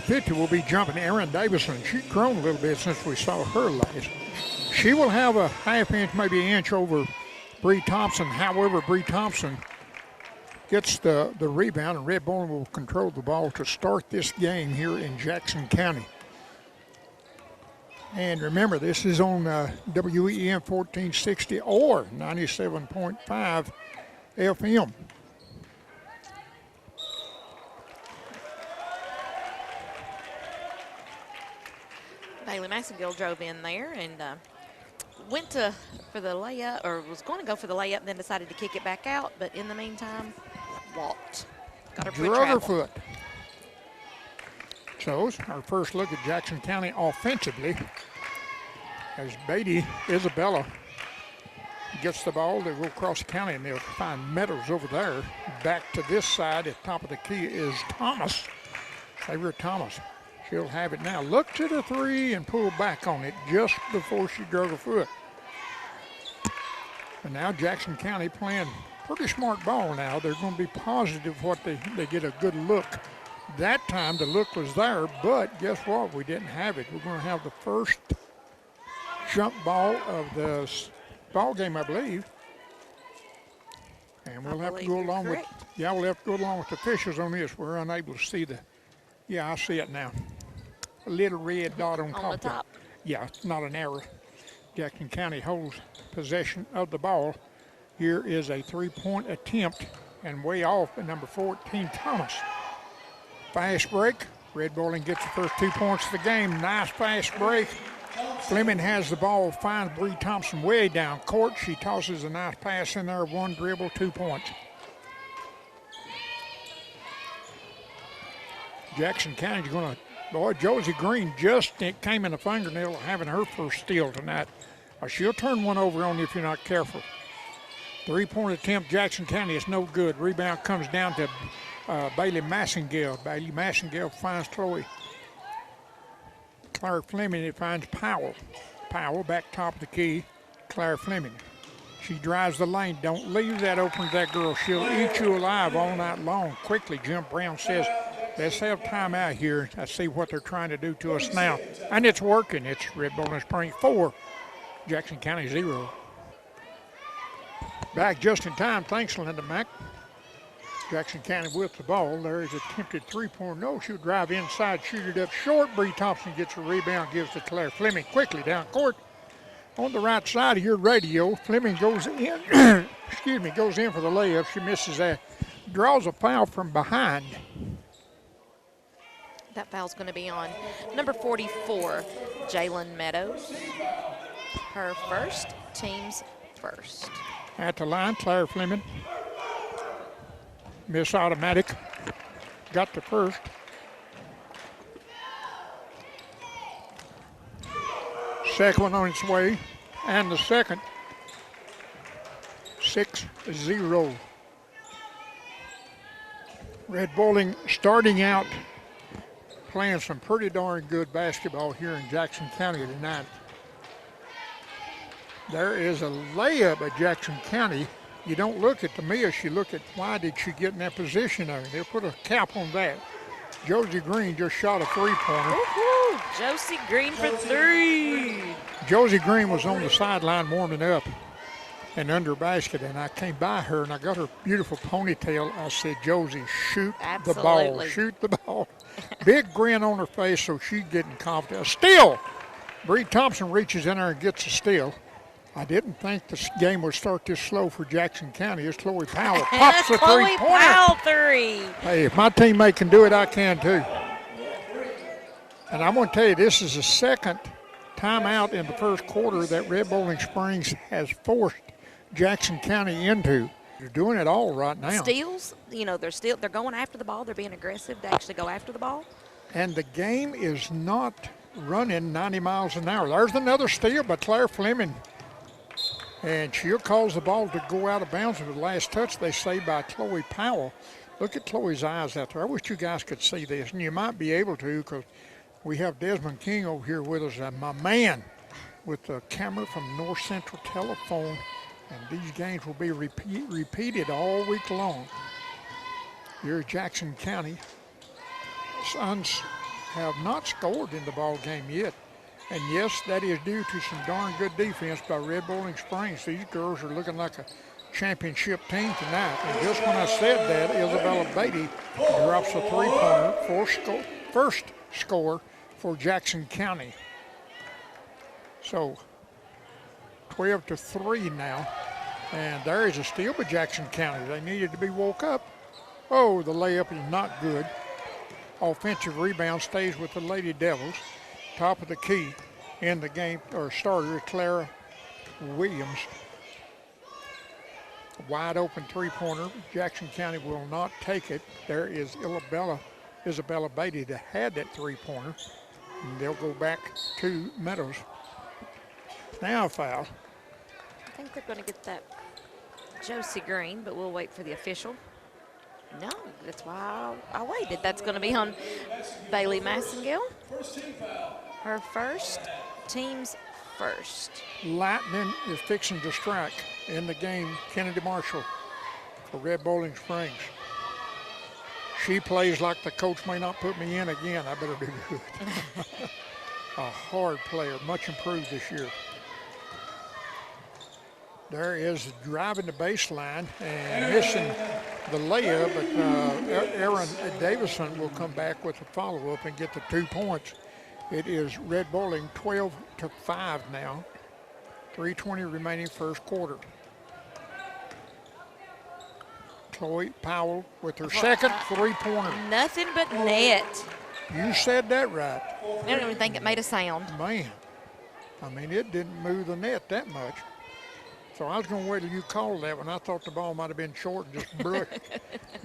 50 will be jumping Erin Davison. She's grown a little bit since we saw her last. She will have a half inch, maybe an inch over Bree Thompson. However, Bree Thompson gets the rebound, and Red Bowling will control the ball to start this game here in Jackson County. And remember, this is on WEEN 1460 or 97.5 FM. Bailey Massengill drove in there and went for the layup, or was going to go for the layup, and then decided to kick it back out. But in the meantime, walked. Got her Drug her foot. So our first look at Jackson County offensively, as Beatty Isabella gets the ball. They go across the county, and they'll find Meadows over there. Back to this side at top of the key is Thomas. Favorite Thomas. She'll have it now. Look to the three and pull back on it just before she drug her foot. And now Jackson County playing pretty smart ball now. They're going to be positive what they get a good look. That time the look was there, but guess what? We didn't have it. We're going to have the first jump ball of the ball game, I believe. And we'll have to go along with, we'll have to go along with the officials on this. We're unable to see I see it now. A little red dot on the top. Yeah, it's not an error. Jackson County holds possession of the ball. Here is a three-point attempt, and way off at number 14, Thomas. Fast break. Red Bowling gets the first 2 points of the game. Nice fast break. Fleming has the ball, finds Bree Thompson way down court. She tosses a nice pass in there, one dribble, 2 points. Jackson County's going to, boy, Josie Green just came in the fingernail having her first steal tonight. She'll turn one over on you if you're not careful. 3-point attempt, Jackson County is no good. Rebound comes down to Bailey Massengill. Bailey Massengill finds Chloe. Claire Fleming finds Powell. Powell back top of the key. Claire Fleming. She drives the lane. Don't leave that open to that girl. She'll eat you alive all night long. Quickly, Jim Brown says, let's have time out here. I see what they're trying to do to us now. And it's working. It's Red Bowling Springs 4, Jackson County 0. Back just in time. Thanks, Linda Mack. Jackson County with the ball. There is attempted three-point. No, she'll drive inside, shoot it up short. Bree Thompson gets a rebound, gives to Claire Fleming quickly down court. On the right side of your radio, Fleming goes in, goes in for the layup. She misses that. Draws a foul from behind. That foul's going to be on number 44, Jalen Meadows. Her first, team's first. At the line, Claire Fleming. Miss automatic. Got the first. Second one on its way. And the second. 6-0. Red Bowling starting out playing some pretty darn good basketball here in Jackson County tonight. There is a layup at Jackson County. You don't look at the miss, you look at why did she get in that position there. They'll put a cap on that. Josie Green just shot a three-pointer. Woo-hoo! Josie Green for three. Josie Green was on the sideline warming up and under basket, and I came by her and I got her beautiful ponytail. I said, Josie, shoot the ball, shoot the ball. Big grin on her face, so she's getting confident. Steal! Bree Thompson reaches in there and gets a steal. I didn't think this game would start this slow for Jackson County. It's Chloe Powell. Pops the three-pointer. Chloe Powell three. Hey, if my teammate can do it, I can too. And I'm going to tell you, this is the second timeout in the first quarter that Red Bowling Springs has forced Jackson County into. They're doing it all right now. Steals, they're going after the ball. They're being aggressive to actually go after the ball. And the game is not running 90 miles an hour. There's another steal by Claire Fleming. And she'll cause the ball to go out of bounds with the last touch, they say, by Chloe Powell. Look at Chloe's eyes out there. I wish you guys could see this, and you might be able to because we have Desmond King over here with us, my man, with the camera from North Central Telephone. And these games will be repeated all week long. Here at Jackson County. Suns have not scored in the ball game yet. And yes, that is due to some darn good defense by Red Bowling Springs. These girls are looking like a championship team tonight. And just when I said that, Isabella Beatty drops a three-pointer, first score for Jackson County. So 12-3 now. And there is a steal by Jackson County. They needed to be woke up. Oh, the layup is not good. Offensive rebound stays with the Lady Devils. Top of the key in the game, or starter, Clara Williams. Wide open three-pointer. Jackson County will not take it. There is Isabella Beatty that had that three-pointer. And they'll go back to Meadows. Now a foul. I think they're going to get that Josie Green, but we'll wait for the official. No, that's why I waited. That's going to be on Bailey Massengill. Her first, team's first. Lightning is fixing to strike in the game. Kennedy Marshall for Red Bowling Springs. She plays like the coach may not put me in again. I better do good. A hard player, much improved this year. There is driving the baseline and missing the layup, but Aaron Davison will come back with a follow-up and get the 2 points. It is Red Bowling 12-5 now. 3:20 remaining first quarter. Chloe Powell with her second three-pointer. Nothing but net. You said that right. I don't even think it made a sound. Man, I mean, it didn't move the net that much. So I was going to wait till you called that one. I thought the ball might have been short and just brushed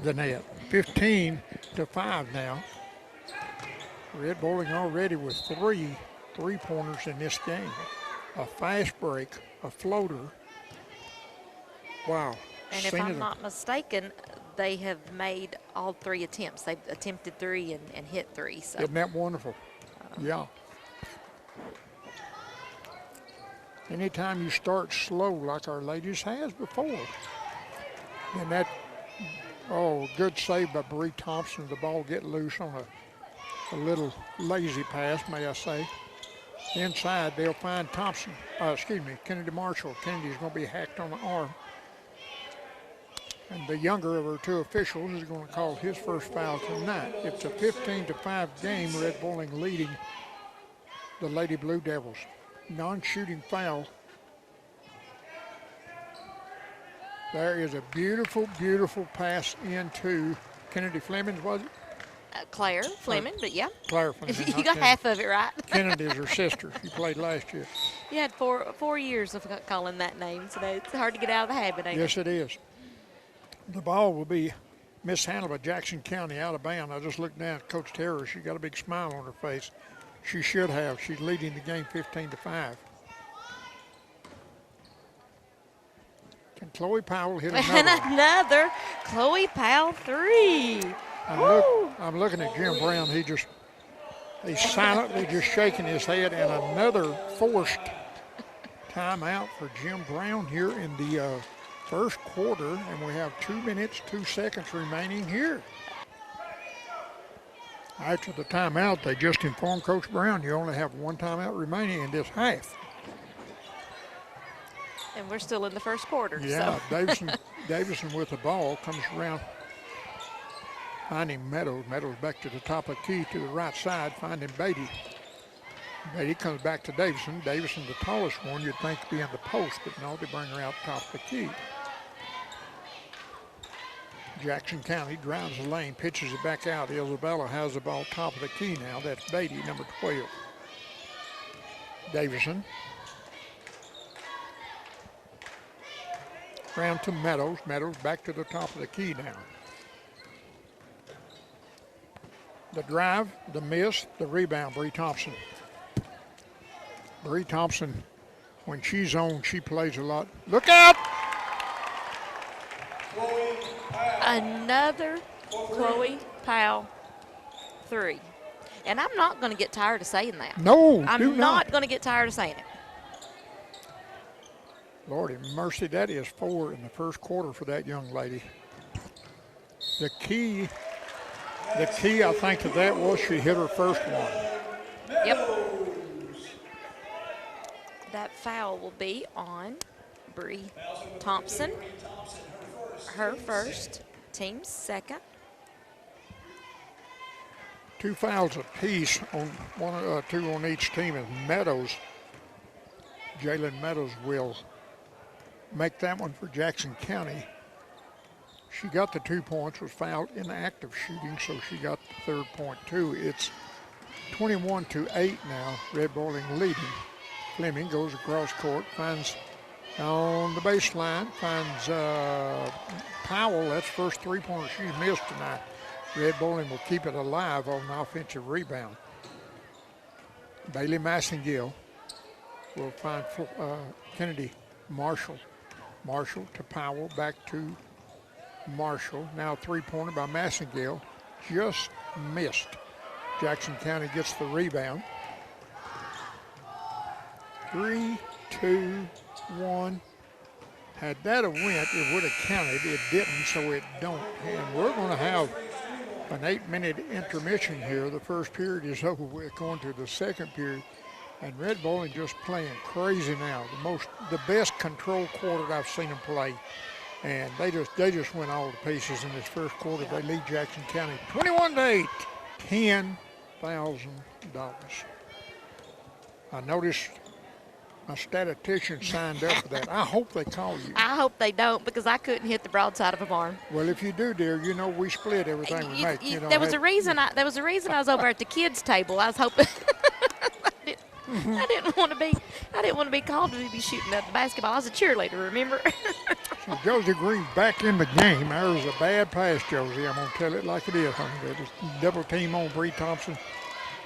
the net. 15-5 now. Red Bowling already with three-pointers in this game. A fast break, a floater. Wow. And if I'm not mistaken, they have made all 3 attempts. They've attempted 3 and hit 3. So. Isn't that wonderful? Yeah. Anytime you start slow like our ladies has before. And that, good save by Bree Thompson. The ball get loose on a little lazy pass, may I say. Inside, they'll find Kennedy Marshall. Kennedy's going to be hacked on the arm. And the younger of our 2 officials is going to call his first foul tonight. It's a 15-5 game, Red Bowling leading the Lady Blue Devils. Non-shooting foul. There is a beautiful, beautiful pass into Kennedy Fleming, was it? Claire Fleming, but yeah. Claire Fleming. You got half of it right. Kennedy is her sister. She played last year. You had four years of calling that name, so it's hard to get out of the habit, ain't it? Yes, it is. The ball will be mishandled by Jackson County out of bounds. I just looked down at Coach Terror. She got a big smile on her face. She should have. She's leading the game 15-5. Can Chloe Powell hit another? And another Chloe Powell 3. I'm looking at Jim Brown. He's silently just shaking his head, and another forced timeout for Jim Brown here in the first quarter, and we have 2 minutes, 2 seconds remaining here. After the timeout, they just informed Coach Brown you only have 1 timeout remaining in this half. And we're still in the first quarter. Yeah, so. Davison with the ball comes around, finding Meadows. Meadows back to the top of the key to the right side, finding Beatty. Beatty comes back to Davison. Davison, the tallest one, you'd think be in the post, but no, they bring her out top of the key. Jackson County drives the lane, pitches it back out. Isabella has the ball top of the key now. That's Beatty, number 12. Davison. Round to Meadows. Meadows back to the top of the key now. The drive, the miss, the rebound, Bree Thompson. Bree Thompson, when she's on, she plays a lot. Look out! Another Chloe Powell 3. And I'm not going to get tired of saying that. No, I'm not going to get tired of saying it. Lordy mercy, that is 4 in the first quarter for that young lady. The key The key, I think, to that was she hit her first one. Yep. That foul will be on Bree Thompson. Her first, team's second. 2 fouls apiece on one, 2 on each team, and Meadows, Jalen Meadows will make that one for Jackson County. She got the 2 points, was fouled in the act of shooting, so she got the 3rd point too. It's 21-8 now, Red Bowling leading. Fleming goes across court, finds on the baseline, finds Powell. That's first 3-pointer she's missed tonight. Red Bowling will keep it alive on an offensive rebound. Bailey Massengill will find Kennedy Marshall. Marshall to Powell, back to Marshall. Now 3-pointer by Massengill. Just missed. Jackson County gets the rebound. 3, 2, 1. Had that have went, it would have counted. It didn't, so it don't. And we're going to have an 8-minute intermission here. The first period is over with, going to the second period. And Red Bowling just playing crazy now. The best control quarter I've seen them play. And they just went all to pieces in this first quarter. They lead Jackson County 21-8, $10,000. I noticed my statistician signed up for that. I hope they call you. I hope they don't, because I couldn't hit the broadside of a barn. Well, if you do, dear, you know we split everything we make. There was a reason I was over at the kids' table. I was hoping. I didn't want to be called to be shooting at the basketball. I was a cheerleader, remember? So Josie Green's back in the game. There's a bad pass, Josie. I'm gonna tell it like it is, honey. They just double team on Bree Thompson.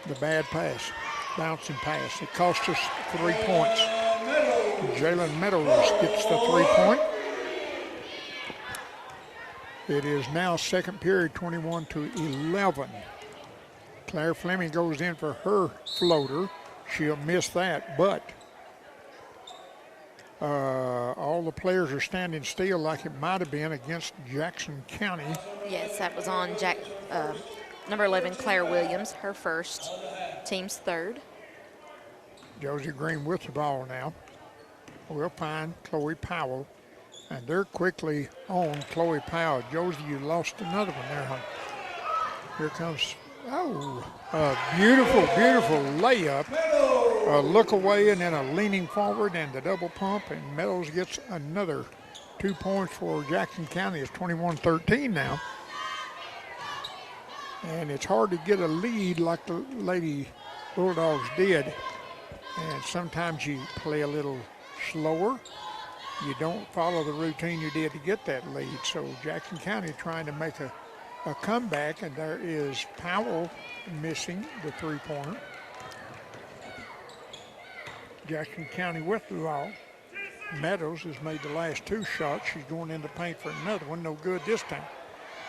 The bad pass, bouncing pass. It cost us 3 points. Jalen Meadows gets the 3-point. It is now second period, 21-11. Claire Fleming goes in for her floater. She'll miss that, but all the players are standing still like it might have been against Jackson County. Yes, that was on number 11, Claire Williams, her first, team's third. Josie Green with the ball now. We'll find Chloe Powell, and they're quickly on Chloe Powell. Josie, you lost another one there, honey. Here comes, a beautiful, beautiful layup. A look away and then a leaning forward and the double pump, and Meadows gets another 2 points for Jackson County. It's 21-13 now. And it's hard to get a lead like the Lady Bulldogs did. And sometimes you play a little slower. You don't follow the routine you did to get that lead. So Jackson County trying to make a comeback, and there is Powell missing the 3-pointer. Jackson County with the ball. Meadows has made the last 2 shots. She's going in the paint for another one. No good this time.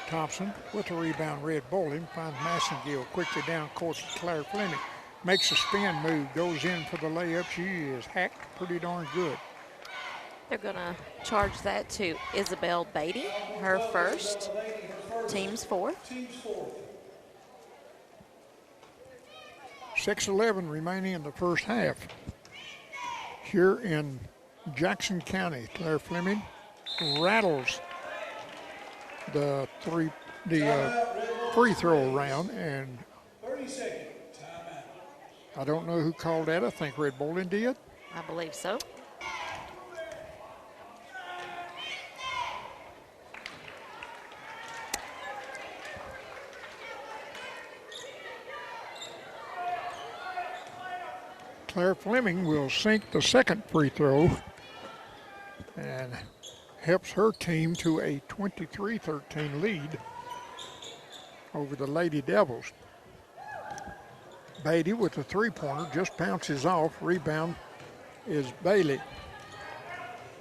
Thompson with the rebound. Red Bowling finds Massengill quickly down court to Claire Fleming. Makes a spin move. Goes in for the layup. She is hacked pretty darn good. They're going to charge that to Isabel Beatty, her first, team's fourth. 6:11 remaining in the first half. Here in Jackson County, Claire Fleming rattles the free throw round, and I don't know who called that. I think Red Bowling did. I believe so. Claire Fleming will sink the second free throw and helps her team to a 23-13 lead over the Lady Devils. Beatty with the 3-pointer just bounces off. Rebound is Bailey.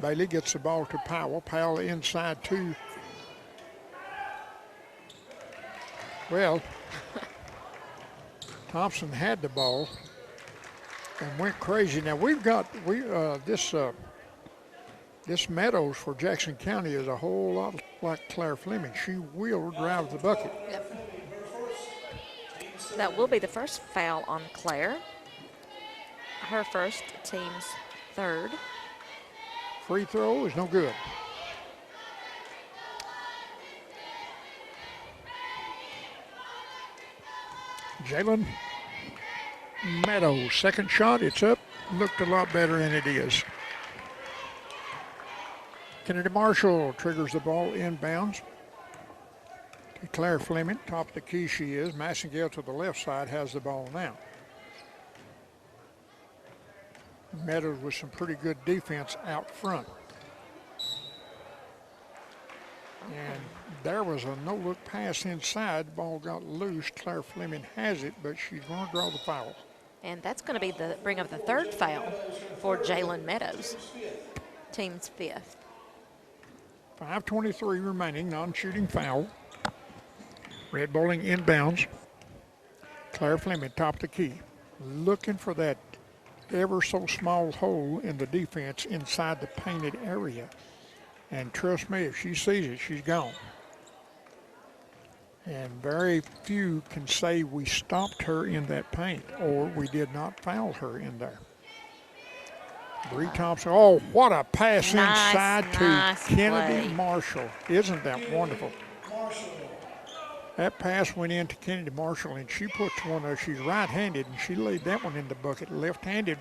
Bailey gets the ball to Powell. Powell inside 2. Well, Thompson had the ball and went crazy. Now we've got this Meadows for Jackson County is a whole lot like Claire Fleming. She will drive the bucket. Yep. That will be the first foul on Claire. Her first, team's third. Free throw is no good. Jalen Meadows, second shot, it's up. Looked a lot better than it is. Kennedy Marshall triggers the ball inbounds. To Claire Fleming, top of the key she is. Massengale to the left side has the ball now. Meadows with some pretty good defense out front. And there was a no-look pass inside. The ball got loose. Claire Fleming has it, but she's going to draw the foul. And that's going to be bring up the third foul for Jalen Meadows, team's fifth. 5:23 remaining, non-shooting foul. Red bowling inbounds. Claire Fleming, top of the key. Looking for that ever so small hole in the defense inside the painted area. And trust me, if she sees it, she's gone. And very few can say we stopped her in that paint or we did not foul her in there. Bree Thompson, oh, what a pass inside to Kennedy Marshall. Isn't that wonderful? That pass went into Kennedy Marshall, and she puts one of, she's right-handed, and she laid that one in the bucket, left-handed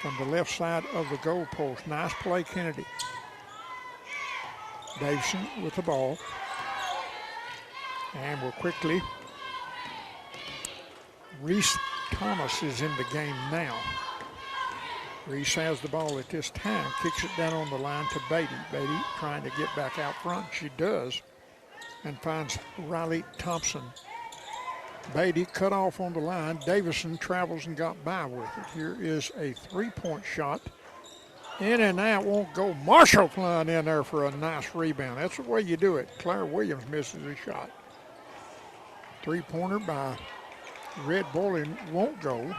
from the left side of the goal post. Nice play, Kennedy. Davison with the ball. And we'll quickly, Reese Thomas is in the game now. Reese has the ball at this time, kicks it down on the line to Beatty. Beatty trying to get back out front. She does, and finds Riley Thompson. Beatty cut off on the line. Davison travels and got by with it. Here is a three-point shot. In and out, won't go. Marshall flying in there for a nice rebound. That's the way you do it. Claire Williams misses a shot. Three-pointer by Red Bowling won't go.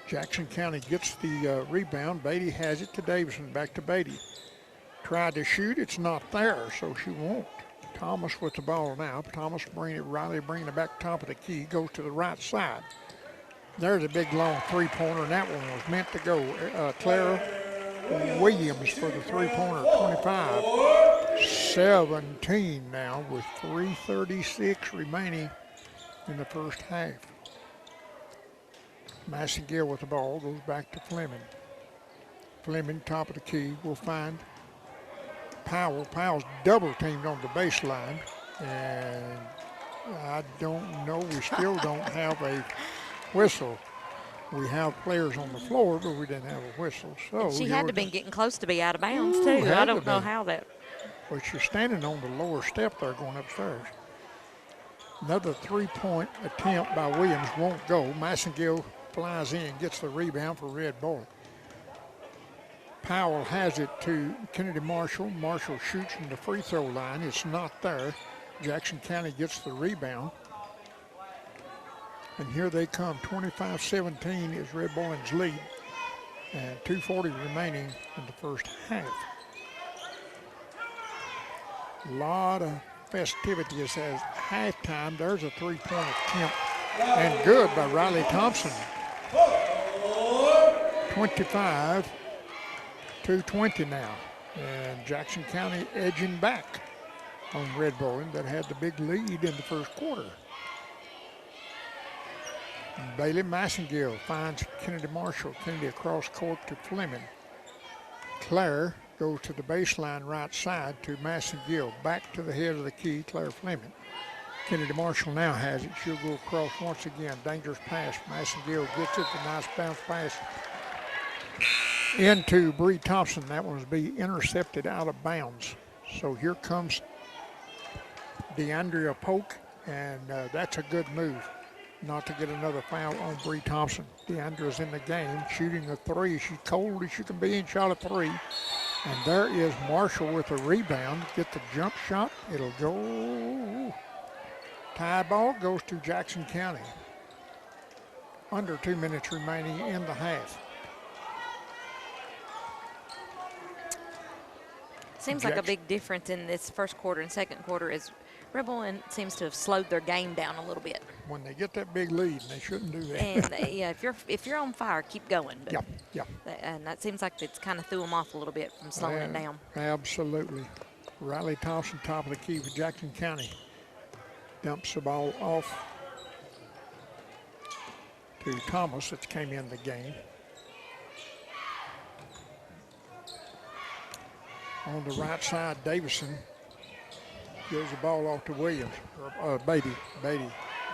Jackson County gets the rebound. Beatty has it to Davison. Back to Beatty. Tried to shoot. It's not there, so she won't. Thomas with the ball now. Thomas bringing it, Riley bringing it back top of the key. Goes to the right side. There's a big, long three-pointer, and that one was meant to go. Clara Williams for the three-pointer, 25-17 now with 3:36 remaining in the first half. Massengale with the ball, goes back to Fleming. Fleming, top of the key, will find Powell. Powell's double teamed on the baseline, and I don't know, we still don't have a whistle. We have players on the floor, but we didn't have a whistle. So she had to have been getting close to be out of bounds, too. I don't know how that. But you're standing on the lower step there going upstairs. Another three-point attempt by Williams won't go. Massengale flies in, gets the rebound for Red Bull. Powell has it to Kennedy Marshall. Marshall shoots from the free throw line. It's not there. Jackson County gets the rebound. And here they come. 25-17 is Red Bowling's lead. And 2:40 remaining in the first half. A lot of festivities as halftime. There's a three-point attempt. And good by Riley Thompson. 25-20 now. And Jackson County edging back on Red Bowling that had the big lead in the first quarter. Bailey Massengale finds Kennedy Marshall. Kennedy across court to Fleming. Claire goes to the baseline right side to Massengale. Back to the head of the key, Claire Fleming. Kennedy Marshall now has it. She'll go across once again. Dangerous pass. Massengale gets it. A nice bounce pass into Bree Thompson. That one was be intercepted out of bounds. So here comes DeAndrea Polk, and that's a good move not to get another foul on Bree Thompson. DeAndrea's in the game, shooting a three. She's cold as she can be and shot a three. And there is Marshall with a rebound. Get the jump shot. It'll go. Tie ball goes to Jackson County. Under 2 minutes remaining in the half. Seems like a big difference in this first quarter and second quarter is Red Bull seems to have slowed their game down a little bit. when they get that big lead, they shouldn't do that. And yeah, if you're on fire, keep going. But Yeah. and that seems like it's kind of threw them off a little bit from slowing it down. Absolutely. Riley Thompson, top of the key for Jackson County. Dumps the ball off to Thomas that came in the game. On the right side, Davison gives the ball off to Williams, or Beatty.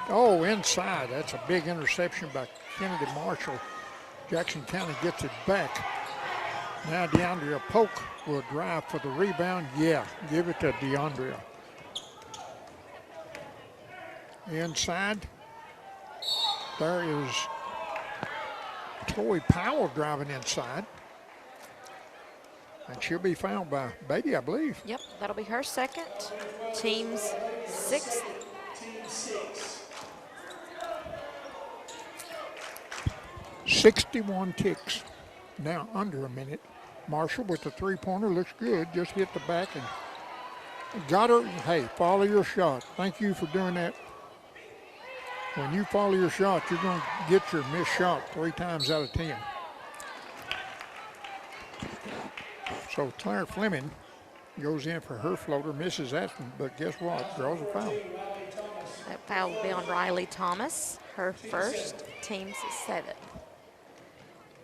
Oh, inside. That's a big interception by Kennedy Marshall. Jackson County gets it back. Now DeAndrea Polk will drive for the rebound. Yeah, give it to DeAndrea. Inside, there is Chloe Powell driving inside. And she'll be fouled by Beatty, I believe. Yep, that'll be her second. Team's sixth. 61 ticks. Now under a minute. Marshall with the three-pointer looks good. Just hit the back and got her. Hey, follow your shot. Thank you for doing that. When you follow your shot, you're going to get your missed shot 3 times out of 10. So Claire Fleming goes in for her floater, misses that, but guess what? Draws a foul. That foul will be on Riley Thomas, her first, team's 7th.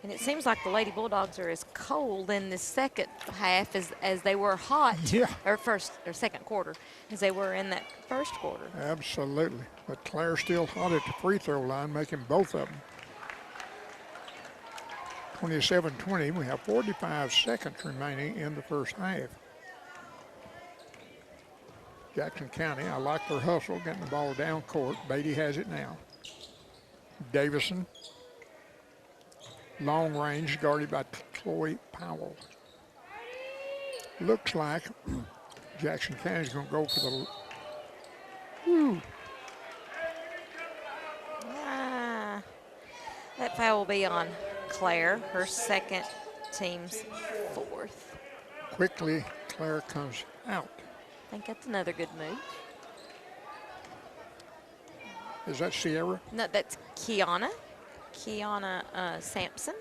And it seems like the Lady Bulldogs are as cold in the second half as they were hot, Yeah. or second quarter, as they were in that first quarter. Absolutely. But Claire's still hot at the free throw line, making both of them. 27-20. We have 45 seconds remaining in the first half. Jackson County, I like their hustle, getting the ball down court. Beatty has it now. Davison. Long range, guarded by Chloe Powell. Looks like Jackson County's going to go for the... That foul will be on Claire, her second, team's 4th. Quickly, Claire comes out. I think that's another good move. Is that Sierra? No, that's Kiana Sampson.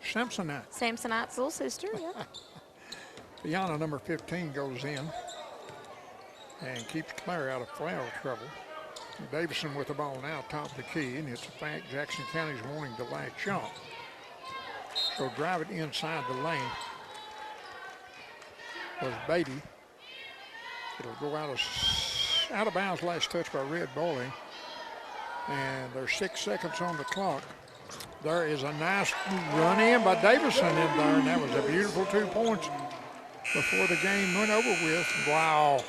Samsonite. Samsonite's little sister, yeah. Kiana, number 15, goes in and keeps Claire out of foul trouble. Davison with the ball now, top of the key, and it's a fact Jackson County's wanting the last shot. So drive it inside the lane was Beatty. It'll go out of bounds, last touch by Red Bowling. And there's 6 seconds on the clock. There is a nice run in by Davison in there, and that was a beautiful 2 points before the game went over with. Wow.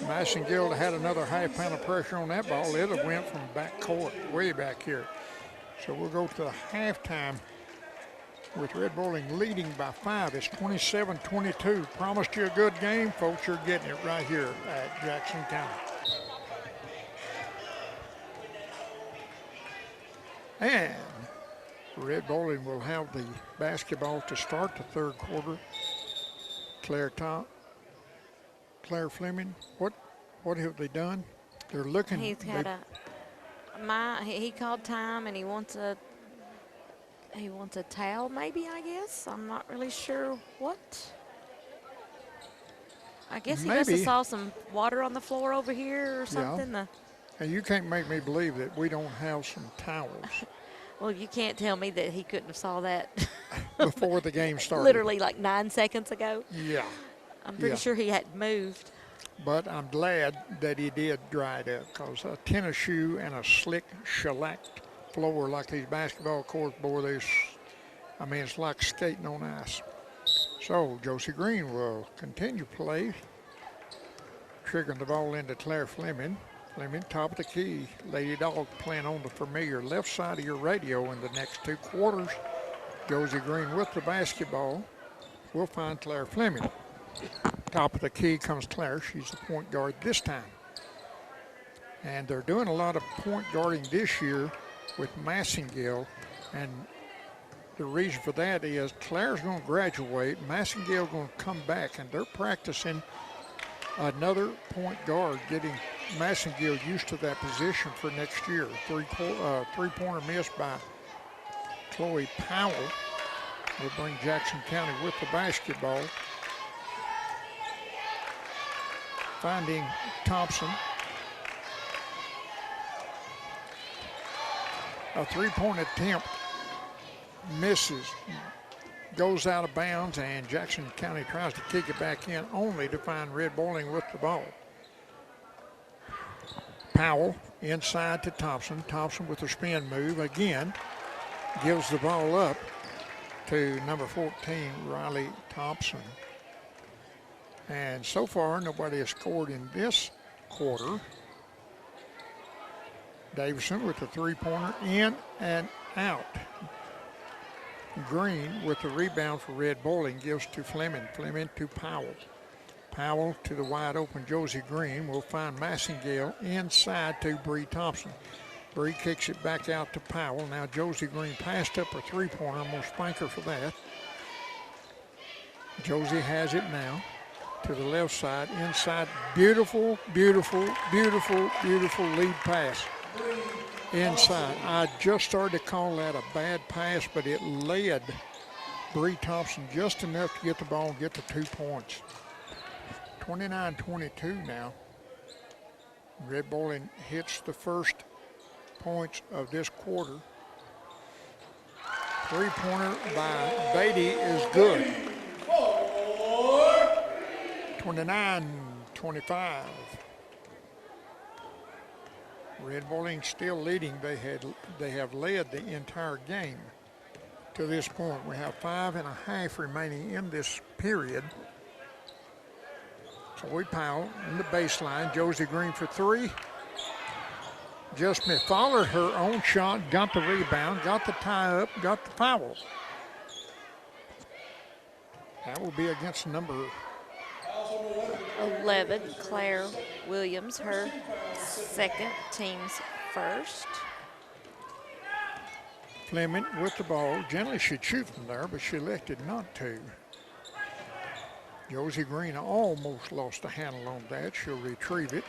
Massengill had another half pound of pressure on that ball. It have went from back court way back here. So we'll go to the halftime with Red Bowling leading by 5. It's 27-22. Promised you a good game, folks. You're getting it right here at Jackson County. And Red Bowling will have the basketball to start the third quarter. Claire Fleming, what have they done? They're looking. He's had he called time and he wants a towel, maybe, I guess. I'm not really sure what. I guess he must have saw some water on the floor over here or something. Yeah. And you can't make me believe that we don't have some towels. Well, you can't tell me that he couldn't have saw that before the game started. Literally like 9 seconds ago. Yeah. I'm pretty sure he hadn't moved. But I'm glad that he did dry it up, because a tennis shoe and a slick shellacked floor like these basketball courts, boy, it's like skating on ice. So Josie Green will continue play, triggering the ball into Claire Fleming. Fleming, top of the key. Lady Dog playing on the familiar left side of your radio in the next 2 quarters. Josie Green with the basketball. We'll find Claire Fleming. Top of the key comes Claire. She's the point guard this time. And they're doing a lot of point guarding this year with Massengill. And the reason for that is Claire's going to graduate. Massengill going to come back, and they're practicing another point guard getting Massengill used to that position for next year. Three-pointer missed by Chloe Powell will bring Jackson County with the basketball. Finding Thompson. A three-point attempt misses, goes out of bounds, and Jackson County tries to kick it back in, only to find Red Bowling with the ball. Powell inside to Thompson. Thompson with a spin move again, gives the ball up to number 14, Riley Thompson. And so far, nobody has scored in this quarter. Davison with the three-pointer, in and out. Green with the rebound for Red Bowling, gives to Fleming. Fleming to Powell. Powell to the wide open Josie Green. Will find Massengill inside to Bree Thompson. Bree kicks it back out to Powell. Now Josie Green passed up her three-pointer. I'm going to spank her for that. Josie has it now to the left side, inside. Beautiful, beautiful, beautiful, beautiful lead pass. Inside. I just started to call that a bad pass, but it led Bree Thompson just enough to get the ball and get the 2 points. 29-22 now. Red Bowling hits the first points of this quarter. Three-pointer by Beatty is good. 29-25. Red Bowling still leading. They have led the entire game to this point. We have 5.5 remaining in this period. Chloe Powell in the baseline. Josie Green for three. Just missed. Followed her own shot, got the rebound, got the tie up, got the foul. That will be against number 11, Claire Williams, her second, team's first. Fleming with the ball. Generally should shoot from there, but she elected not to. Josie Green almost lost a handle on that. She'll retrieve it.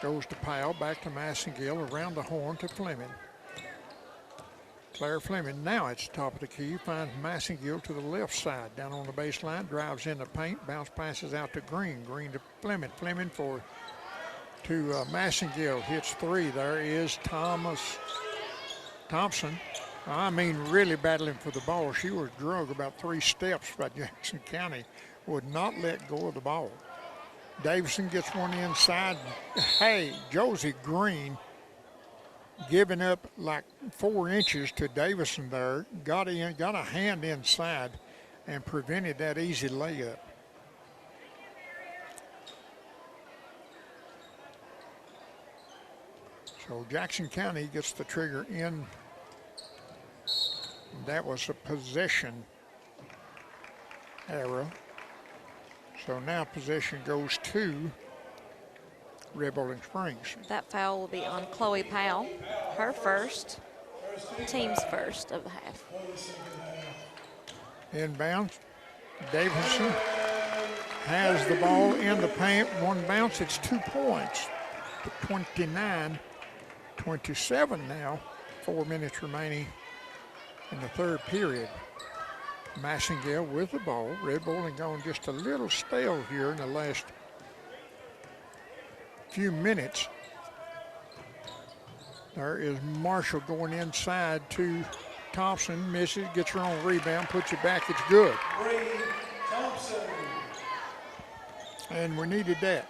Goes to Powell, back to Massengill, around the horn to Fleming. Claire Fleming now at the top of the key, finds Massengill to the left side, down on the baseline, drives in the paint, bounce passes out to Green. Green to Fleming. Fleming to Massengill, hits three. There is Thompson. I mean, really battling for the ball. She was drugged about 3 steps by Jackson County. Would not let go of the ball. Davison gets one inside. Hey, Josie Green giving up like 4 inches to Davison there. Got a hand inside and prevented that easy layup. So Jackson County gets the trigger in. That was a possession error. So now possession goes to Red Bowling Springs. That foul will be on Chloe Powell, her first, team's first of the half. Inbounds. Davison has the ball in the paint. One bounce, it's 2 points. 29-27 now. 4 minutes remaining in the third period. Massengill with the ball. Red Bowling gone just a little stale here in the last few minutes. There is Marshall going inside to Thompson. Misses, gets her own rebound, puts it back. It's good. And we needed that.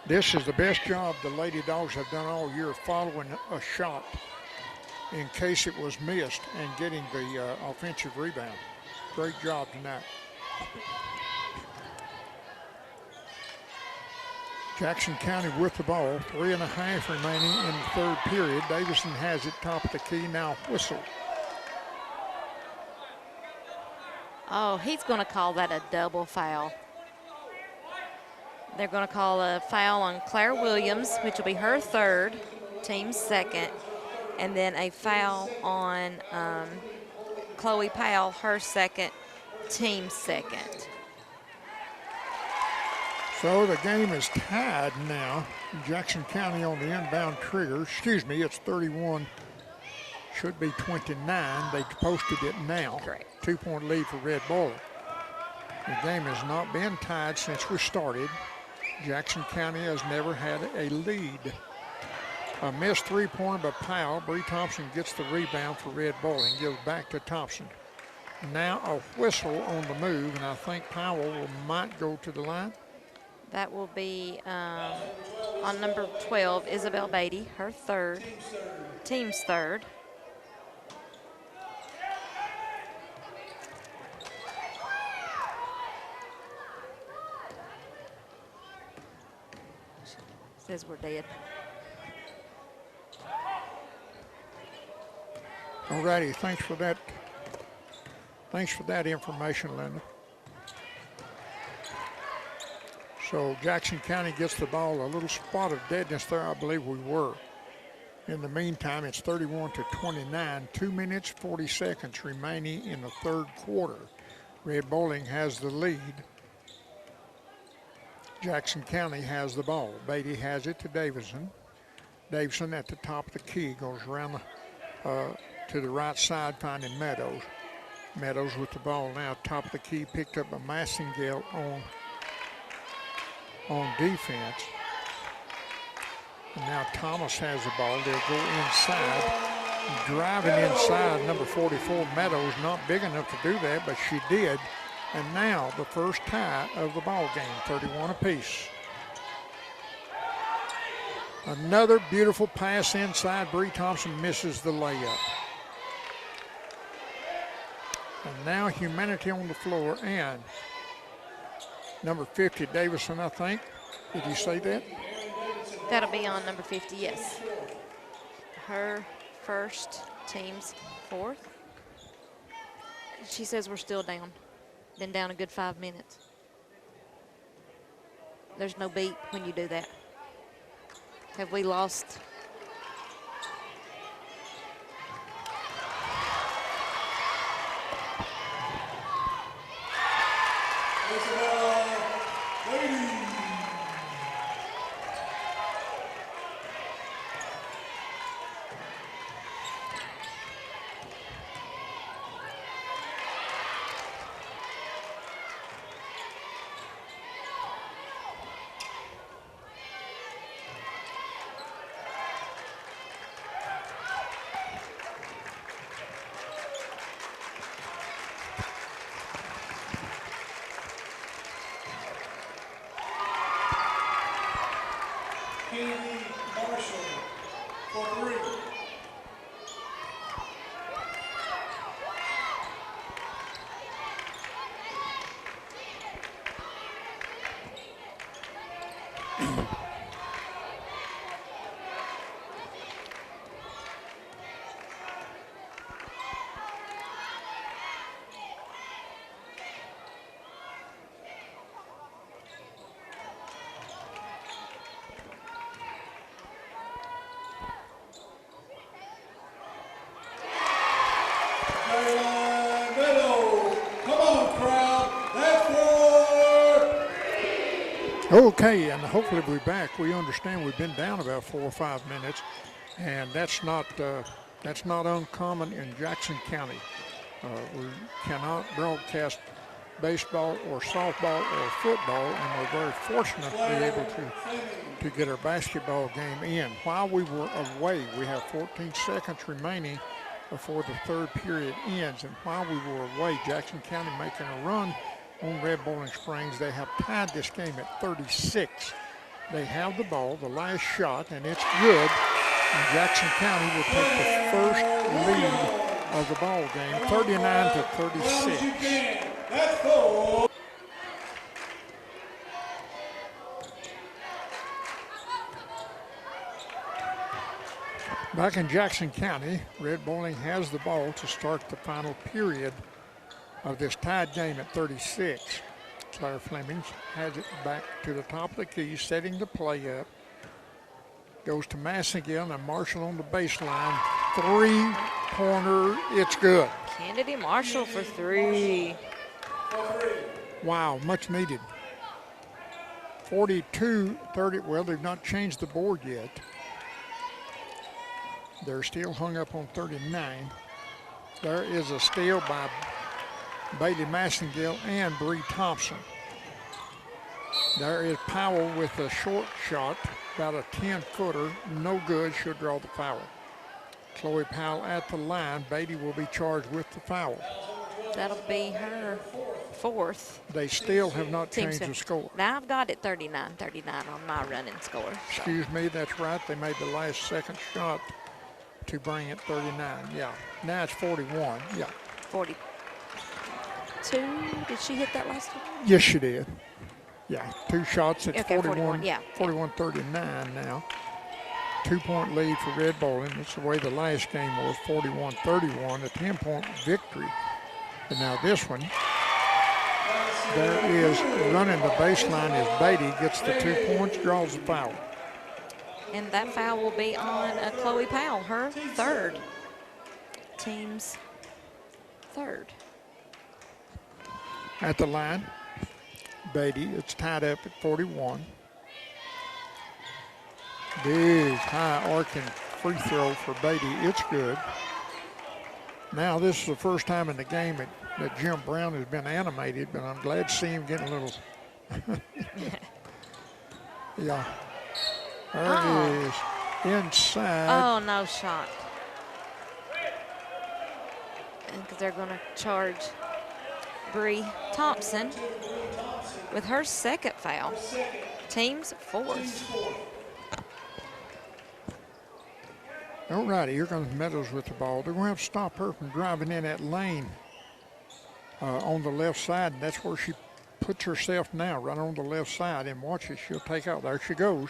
This is the best job the Lady Dogs have done all year, following a shot in case it was missed and getting the offensive rebound. Great job tonight. Jackson County with the ball. 3.5 remaining in the third period. Davison has it top of the key. Now whistle. Oh, he's going to call that a double foul. They're going to call a foul on Claire Williams, which will be her third, team's second, and then a foul on Chloe Powell, her second, team's second. So the game is tied now. Jackson County on the inbound trigger. Excuse me, it's 31. Should be 29. They posted it now. Correct. 2-point lead for Red Bowling. The game has not been tied since we started. Jackson County has never had a lead. A missed three-pointer by Powell. Bree Thompson gets the rebound for Red Bowling. Gives back to Thompson. Now a whistle on the move, and I think Powell might go to the line. That will be on number 12, Isabel Beatty, her third, team's third. Says we're dead. All righty, thanks for that. Thanks for that information, Linda. So Jackson County gets the ball. A little spot of deadness there, I believe we were. In the meantime, it's 31-29. 2 minutes, 40 seconds remaining in the third quarter. Red Bowling has the lead. Jackson County has the ball. Beatty has it to Davison. Davison at the top of the key goes around to the right side, finding Meadows. Meadows with the ball now, top of the key, picked up by Massengale on defense. And now Thomas has the ball. They'll go inside. Driving inside, number 44, Meadows, not big enough to do that, but she did. And now the first tie of the ball game, 31 apiece. Another beautiful pass inside. Bree Thompson misses the layup. And now humanity on the floor, and number 50, Davison, I think. Did you say that? That'll be on number 50, yes. Her first, team's fourth. She says we're still down. Been down a good 5 minutes. There's no beat when you do that. Have we lost? Okay, and hopefully we'll be back. We understand we've been down about 4 or 5 minutes, and that's not uncommon in Jackson County. We cannot broadcast baseball or softball or football, and we're very fortunate to be able to get our basketball game in. While we were away, we have 14 seconds remaining before the third period ends, and while we were away, Jackson County making a run on Red Bowling Springs. They have tied this game at 36. They have the ball, the last shot, and it's good. And Jackson County will take the first lead of the ball game, 39-36. Back in Jackson County, Red Bowling has the ball to start the final period of this tied game at 36. Claire Fleming has it back to the top of the key, setting the play up. Goes to Massengale and Marshall on the baseline. Three-pointer, it's good. Kennedy Marshall for three. Wow, much needed. 42-30. Well, they've not changed the board yet. They're still hung up on 39. There is a steal by Bailey Massengill and Bree Thompson. There is Powell with a short shot, about a 10-footer, no good, she'll draw the foul. Chloe Powell at the line. Beatty will be charged with the foul. That'll be her fourth. They still have not changed the score. Now I've got it 39-39 on my running score. So. Excuse me, that's right. They made the last second shot to bring it 39. Yeah. Now it's 41. Yeah. 42. Did she hit that last one? Yes, she did. Yeah. 2 shots at okay, 41. Yeah. 41-39 now. 2-point lead for Red Bowling. That's the way the last game was, 41-31, a 10-point victory. And now this one, there is running the baseline as Beatty gets the 2 points, draws the foul. And that foul will be on Chloe Powell, her third. Team's third. At the line, Beatty, it's tied up at 41. Big high arcing free throw for Beatty. It's good. Now this is the first time in the game that Jim Brown has been animated, but I'm glad to see him getting a little. Yeah. There it is. Inside. Oh, no shot. Because they're going to charge Bree Thompson with her second foul. Team's fourth. All righty, here comes Meadows with the ball. They're going to have to stop her from driving in that lane on the left side, and that's where she puts herself now, right on the left side, and watch it. She'll take out. There she goes.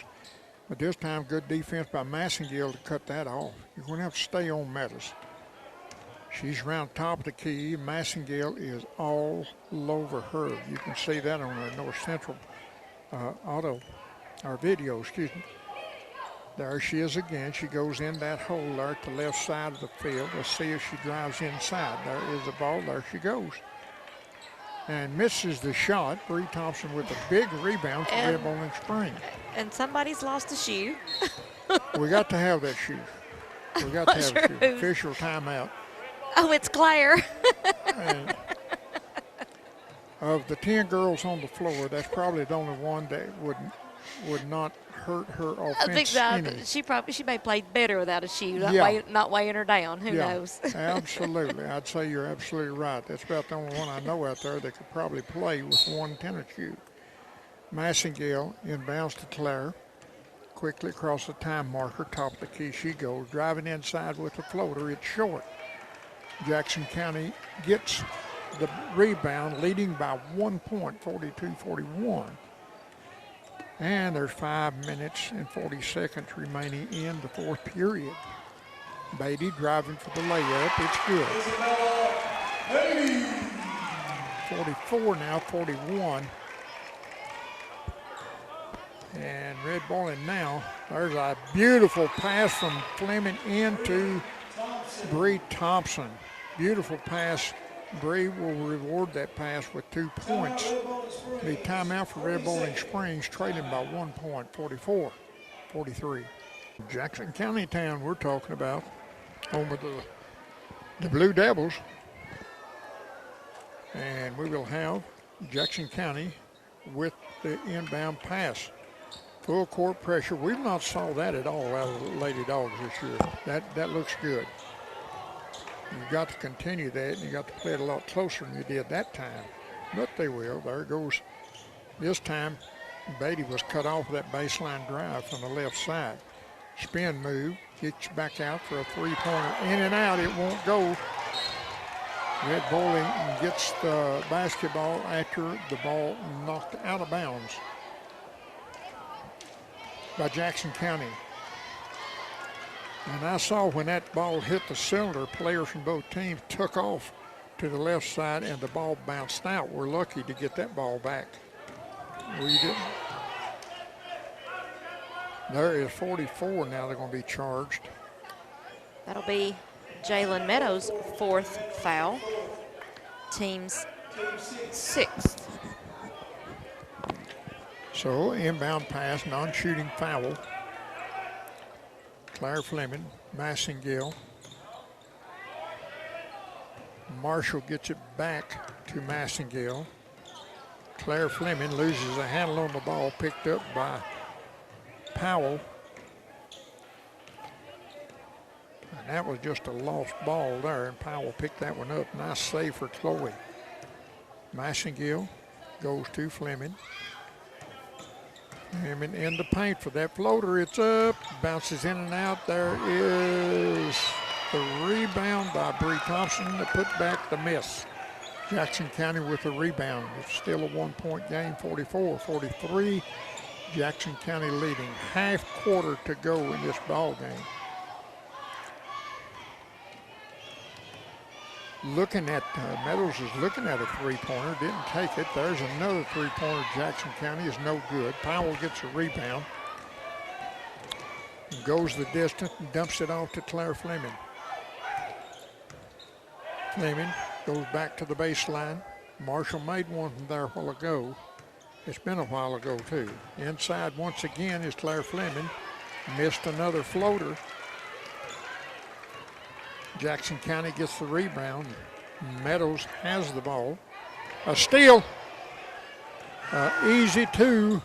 But this time, good defense by Massengill to cut that off. You're going to have to stay on Meadows. She's around top of the key. Massengill is all over her. You can see that on our North Central video, excuse me. There she is again. She goes in that hole there at the left side of the field. Let's see if she drives inside. There is the ball. There she goes. And misses the shot. Bree Thompson with a big rebound for Red Bowling Spring. And somebody's lost a shoe. We got to have that shoe. We got to have a shoe. Official timeout. Oh, it's Claire. And of the 10 girls on the floor, that's probably the only one that would not hurt her offense any. She may play better without a shoe, not weighing her down. Who knows? Absolutely. I'd say you're absolutely right. That's about the only one I know out there that could probably play with one tennis shoe. Massengill inbounds to Claire. Quickly across the time marker, top of the key she goes. Driving inside with the floater. It's short. Jackson County gets the rebound, leading by 1 point, 42-41. And there's 5 minutes and 40 seconds remaining in the fourth period. Beatty driving for the layup. It's good. 44 now, 41. And Red Bowling now. There's a beautiful pass from Fleming into Bree Thompson. Beautiful pass. Bree will reward that pass with 2 points. The timeout for Red Bowling Springs, trailing by 1 point, 44-43. Jackson County Town we're talking about, home of the Blue Devils. And we will have Jackson County with the inbound pass. Full court pressure. We've not saw that at all out of the Lady Dogs this year. That looks good. You've got to continue that, and you got to play it a lot closer than you did that time. But they will. There goes. This time, Beatty was cut off of that baseline drive from the left side. Spin move, gets back out for a three-pointer. In and out, it won't go. Red Bowling gets the basketball after the ball knocked out of bounds by Jackson County. And I saw when that ball hit the cylinder, players from both teams took off to the left side and the ball bounced out. We're lucky to get that ball back. We didn't. There is 44 now they're going to be charged. That'll be Jalen Meadows' fourth foul. Team's sixth. So inbound pass, non-shooting foul. Claire Fleming, Massengill. Marshall gets it back to Massengill. Claire Fleming loses a handle on the ball, picked up by Powell. And that was just a lost ball there, and Powell picked that one up. Nice save for Chloe. Massengill goes to Fleming. Fleming in the paint for that floater. It's up, bounces in and out. There is the rebound by Bree Thompson that put back the miss. Jackson County with the rebound. It's still a 1-point game, 44-43. Jackson County leading. Half quarter to go in this ball game. Looking at, Meadows is looking at a three-pointer, didn't take it. There's another three-pointer. Jackson County is no good. Powell gets a rebound. Goes the distance and dumps it off to Claire Fleming. Fleming goes back to the baseline. Marshall made one from there a while ago. It's been a while ago too. Inside once again is Claire Fleming. Missed another floater. Jackson County gets the rebound. Meadows has the ball. A steal. Easy two.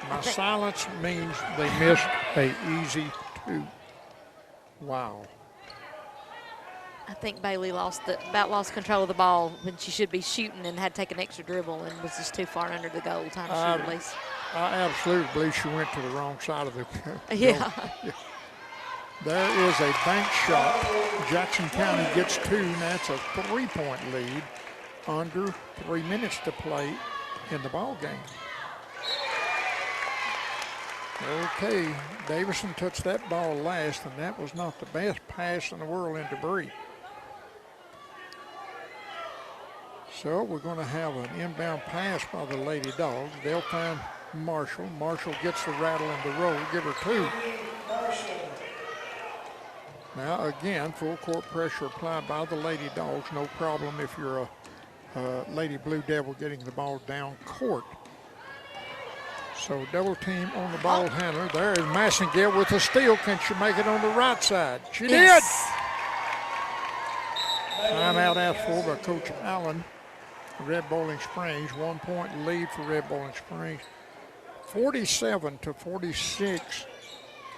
My silence means they missed a easy two. Wow. I think Bailey about lost control of the ball when she should be shooting and had to take an extra dribble and was just too far under the goal. Time to shoot at least. I absolutely believe she went to the wrong side of the goal. Yeah. There is a bank shot. Jackson County gets two, and that's a 3-point lead. Under 3 minutes to play in the ball game. Okay, Davison touched that ball last, and that was not the best pass in the world into Bree. So we're going to have an inbound pass by the Lady Dogs. They'll find Marshall. Marshall gets the rattle in the roll. Give her two. Now again, full court pressure applied by the Lady Dogs. No problem if you're a Lady Blue Devil getting the ball down court. So double team on the ball handler. There is Massengill with a steal. Can she make it on the right side? She did. Timeout asked for by Coach Allen. Red Bowling Springs, 1-point lead for Red Bowling Springs. 47-46,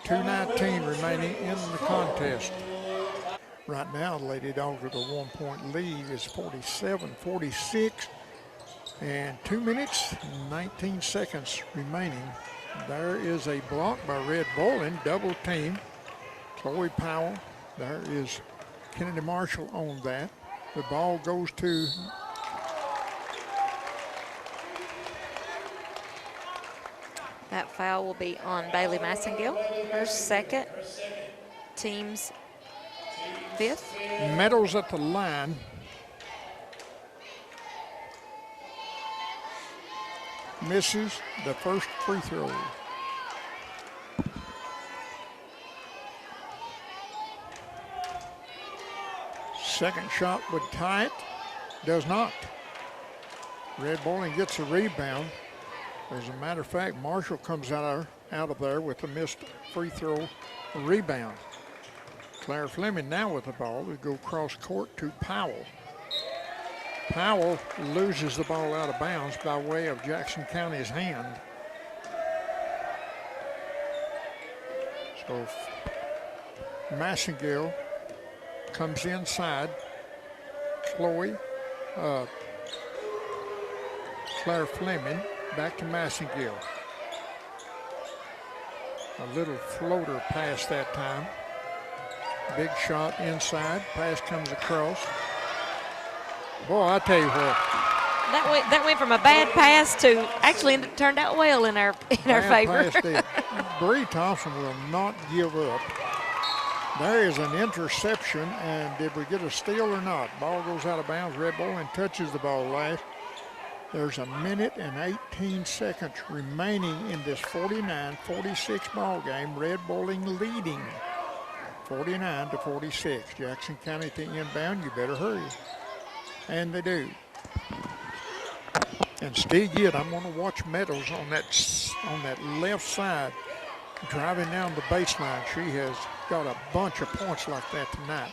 2:19 remaining in the contest. Right now, the Lady Dogs with a 1-point lead is 47-46, and 2 minutes, 19 seconds remaining. There is a block by Red Bowling, double team. Chloe Powell, there is Kennedy Marshall on that. The ball goes to that foul will be on Bailey Massengill. Her second, team's fifth. Meadows at the line. Misses the first free throw. Second shot would tie it. Does not. Red Bowling gets a rebound. As a matter of fact, Marshall comes out of there with a missed free throw rebound. Claire Fleming now with the ball. We go cross court to Powell. Powell loses the ball out of bounds by way of Jackson County's hand. So Massengill comes inside. Claire Fleming back to Massengill. A little floater pass that time. Big shot inside. Pass comes across. Boy, I tell you what. That went from a bad pass to actually it turned out well in our favor. Bree Thompson will not give up. There is an interception, and did we get a steal or not? Ball goes out of bounds. Red Bowling touches the ball last. There's a minute and 18 seconds remaining in this 49-46 ball game. Red Bowling leading 49-46. Jackson County to inbound. You better hurry. And they do. And still yet, I'm going to watch Meadows on that left side, driving down the baseline. She has got a bunch of points like that tonight.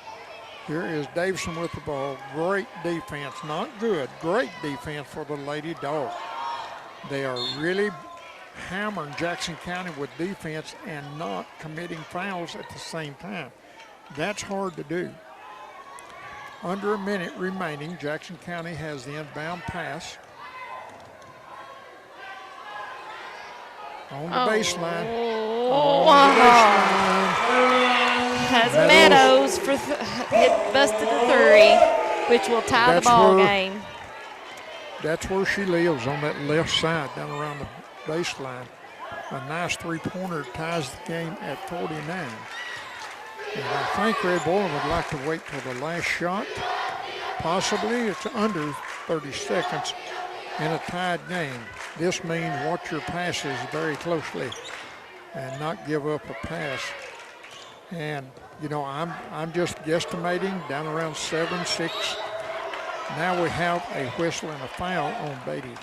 Here is Davison with the ball. Great defense, not good. Great defense for the Lady Dogs. They are really hammering Jackson County with defense and not committing fouls at the same time. That's hard to do. Under a minute remaining, Jackson County has the inbound pass. On the baseline. On the baseline. Has Meadows for hit busted the three, which will tie the ball game. That's where she lives, on that left side, down around the baseline. A nice three-pointer ties the game at 49. And I think Red Bull would like to wait till the last shot. Possibly it's under 30 seconds in a tied game. This means watch your passes very closely and not give up a pass. And, you know, I'm just guesstimating down around 7-6. Now we have a whistle and a foul on Beatty.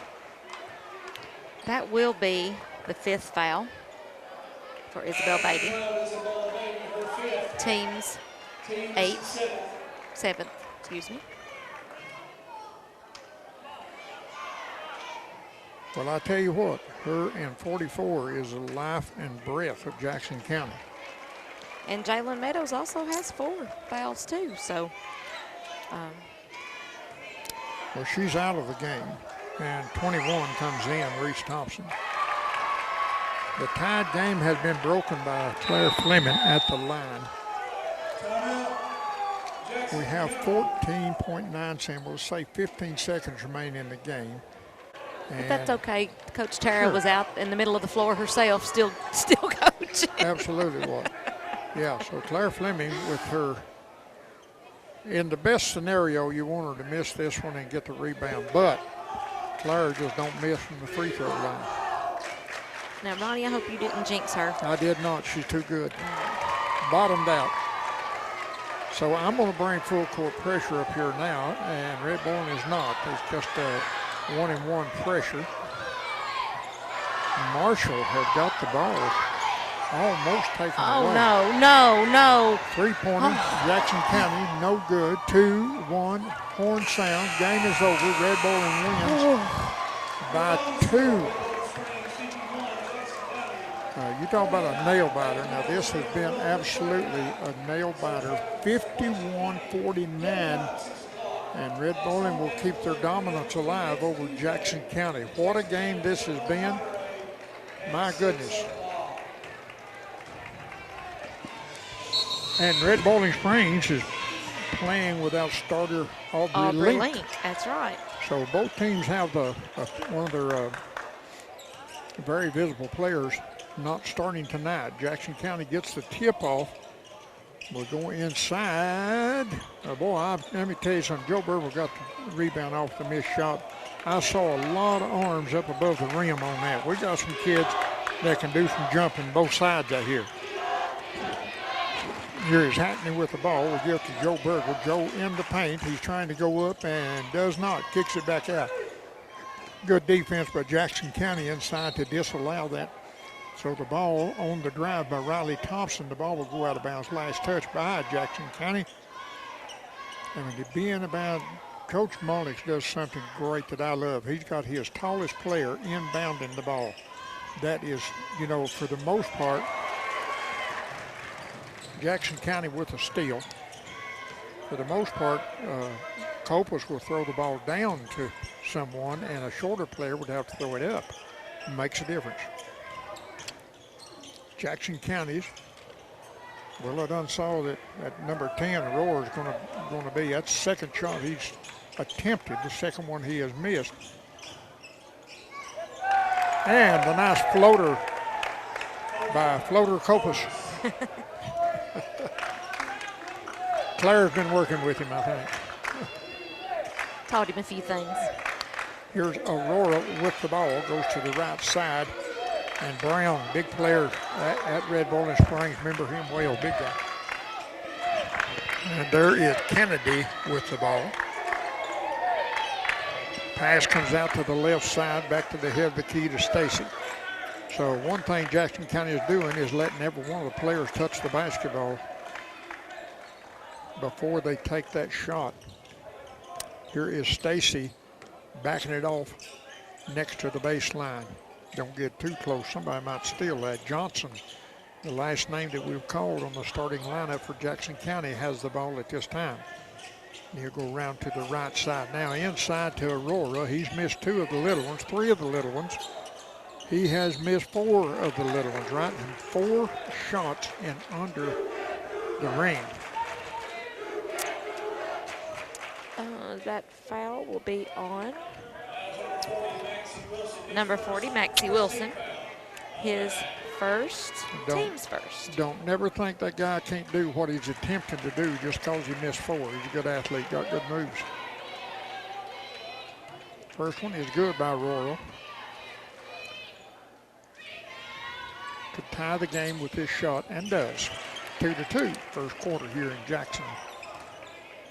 That will be the 5th foul for Isabel Beatty. Team's 7th, excuse me. Well, I tell you what, her and 44 is the life and breath of Jackson County. And Jalen Meadows also has 4 fouls too, so. Well, she's out of the game, and 21 comes in, Reese Thompson. The tied game has been broken by Claire Fleming at the line. We have 14.9 seconds, we'll say 15 seconds remain in the game. But that's okay. Coach Tara was out in the middle of the floor herself, still coaching. Absolutely was. Yeah, so Claire Fleming with her, in the best scenario, you want her to miss this one and get the rebound, but Claire just don't miss from the free throw line. Now, Ronnie, I hope you didn't jinx her. I did not. She's too good. Bottomed out. So I'm going to bring full court pressure up here now, and Red Bull is not. It's just a 1-and-1 pressure. Marshall had got the ball almost taken away. Oh, no. 3-pointer, Jackson County, no good. 2-1, horn sound. Game is over. Red Bull wins by 2. You talk about a nail biter. Now, this has been absolutely a nail biter. 51-49, and Red Bowling will keep their dominance alive over Jackson County. What a game this has been. My goodness. And Red Bowling Springs is playing without starter Aubrey Link. That's right. So both teams have one of their very visible players not starting tonight. Jackson County gets the tip off. We're going inside. Let me tell you something. Joe Burwell got the rebound off the missed shot. I saw a lot of arms up above the rim on that. We got some kids that can do some jumping both sides out here. Here is Hackney with the ball. We'll give it to Joe Burwell. Joe in the paint. He's trying to go up and does not. Kicks it back out. Good defense by Jackson County inside to disallow that. So the ball on the drive by Riley Thompson. The ball will go out of bounds. Last touch by Jackson County. And to be in about, Coach Mullins does something great that I love. He's got his tallest player inbounding the ball. That is, you know, for the most part, Jackson County with a steal. For the most part, Copas will throw the ball down to someone, and a shorter player would have to throw it up. It makes a difference. Jackson County's, well, I done saw that at number 10, Aurora is going to be. That's the second shot he's attempted, the second one he has missed. And a nice floater by Floater Copas. Claire's been working with him, I think. Taught him a few things. Here's Aurora with the ball, goes to the right side. And Brown, big player at Red Bowling Springs. Remember him well, big guy. And there is Kennedy with the ball. Pass comes out to the left side, back to the head of the key to Stacy. So one thing Jackson County is doing is letting every one of the players touch the basketball before they take that shot. Here is Stacy backing it off next to the baseline. Don't get too close. Somebody might steal that. Johnson, the last name that we've called on the starting lineup for Jackson County, has the ball at this time. He'll go around to the right side. Now inside to Aurora. He's missed 2 of the little ones, 3 of the little ones. He has missed 4 of the little ones, right? And 4 shots in under the ring. That foul will be on number 40, Maxie Wilson. His first, team's first. Don't never think that guy can't do what he's attempting to do just because he missed 4. He's a good athlete, got good moves. First one is good by Aurora. Could tie the game with this shot, and does. 2-2, first quarter here in Jackson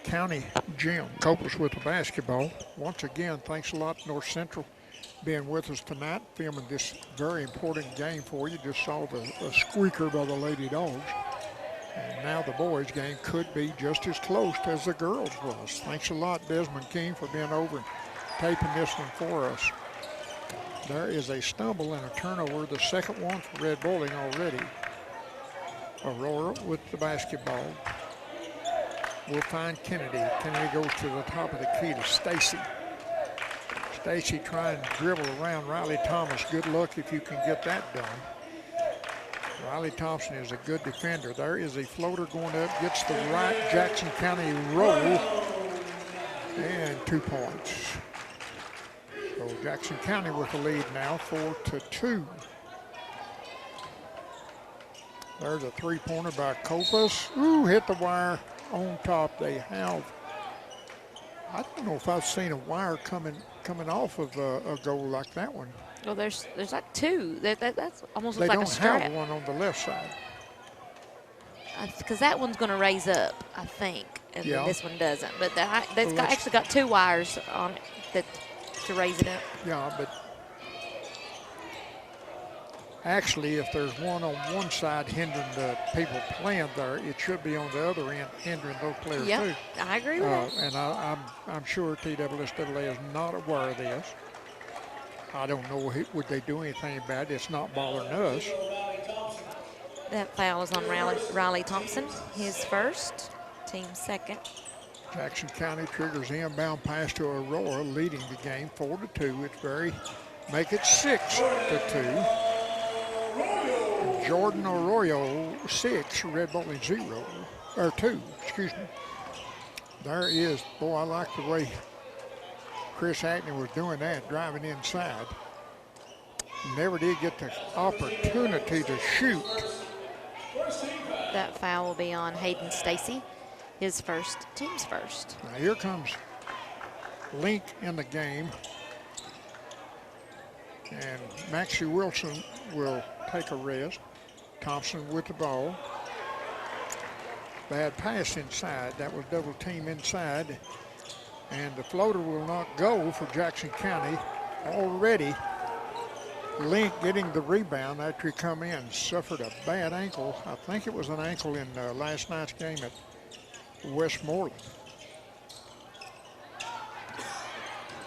County Gym. Copas with the basketball. Once again, thanks a lot, North Central, being with us tonight, filming this very important game for you. Just saw the squeaker by the Lady Dogs. And now the boys' game could be just as close as the girls' was. Thanks a lot, Desmond King, for being over and taping this one for us. There is a stumble and a turnover, the second one for Red Bowling already. Aurora with the basketball. We'll find Kennedy. Kennedy goes to the top of the key to Stacy. Stacy trying to dribble around Riley Thomas. Good luck if you can get that done. Riley Thompson is a good defender. There is a floater going up, gets the right Jackson County roll, and 2 points. So Jackson County with the lead now, 4-2. There's a 3-pointer by Copas. Ooh, hit the wire on top. They have, I don't know if I've seen a wire coming off of a goal like that one. Well, there's like 2. That's almost looks like a strap. They don't have one on the left side. Because that one's going to raise up, I think, and then this one doesn't. But actually got 2 wires on it to raise it up. Yeah, but actually, if there's one on one side hindering the people playing there, it should be on the other end hindering those players too. I agree with that. And I'm sure TSSAA is not aware of this. I don't know, would they do anything about it? It's not bothering us. That foul is on Riley Thompson, his first, team's second. Jackson County triggers the inbound pass to Aurora, leading the game 4-2. It's make it 6-2. Jordan Arroyo 6, Red Bowling 0, or 2, excuse me. There is, boy, I like the way Chris Hackney was doing that, driving inside. Never did get the opportunity to shoot. That foul will be on Hayden Stacy, his first, team's first. Now here comes Link in the game. And Maxie Wilson will take a rest. Thompson with the ball. Bad pass inside. That was double team inside. And the floater will not go for Jackson County. Already, Link getting the rebound after he come in. Suffered a bad ankle. I think it was an ankle in last night's game at Westmoreland.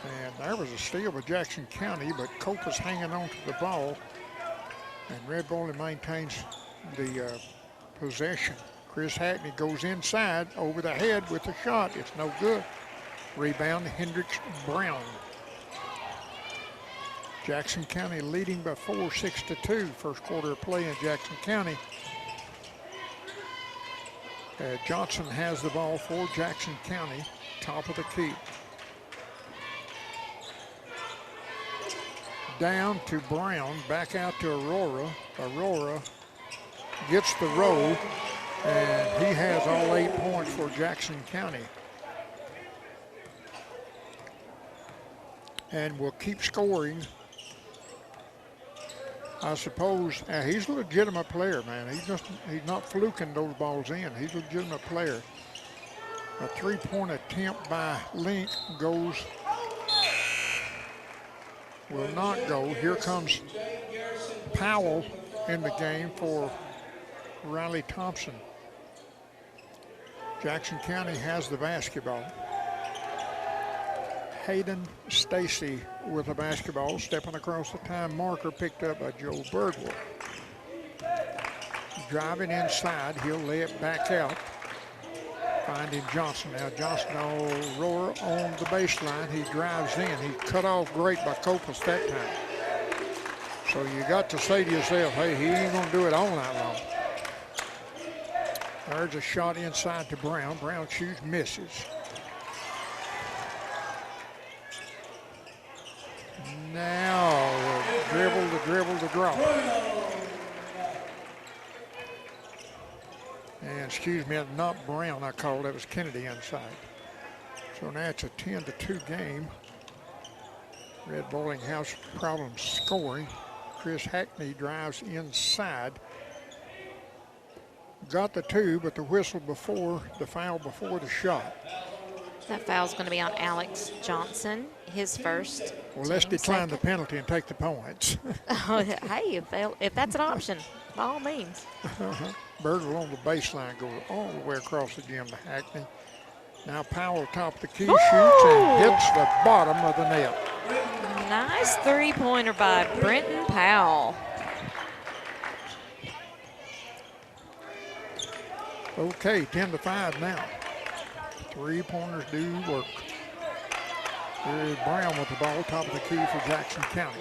And there was a steal by Jackson County, but Cope was hanging on to the ball. And Red Bowling maintains the possession. Chris Hackney goes inside, over the head with the shot. It's no good. Rebound, Hendricks Brown. Jackson County leading by 4, 6-2. First quarter of play in Jackson County. Johnson has the ball for Jackson County, top of the key. Down to Brown, back out to Aurora. Aurora gets the roll, and he has all 8 points for Jackson County. And will keep scoring. I suppose he's a legitimate player, man. He's not fluking those balls in. He's a legitimate player. A 3-point attempt by Link goes will not go. Here comes Powell in the game for Riley Thompson. Jackson County has the basketball. Hayden Stacy with the basketball, stepping across the time marker, picked up by Joe Birdwell. Driving inside, he'll lay it back out. Finding Johnson. Now Johnson Aurora on the baseline. He drives in. He cut off great by Copas that time. So you got to say to yourself, hey, he ain't going to do it all night long. There's a shot inside to Brown. Brown shoots, misses. Now the dribble, the draw. And excuse me, not Brown I called, that was Kennedy inside. So now it's a 10-2 game. Red Bowling House problems scoring. Chris Hackney drives inside. Got the two, but the whistle before, the foul before the shot. That foul's going to be on Alex Johnson, his first. Well, let's decline the penalty and take the points. Oh, hey, if that's an option, by all means. Birdwell on the baseline goes all the way across the gym to Hackney. Now Powell top of the key, Ooh! shoots and hits the bottom of the net. Nice three-pointer by Brenton Powell. Okay, 10-5 now. Three-pointers do work. Here is Brown with the ball, top of the key for Jackson County.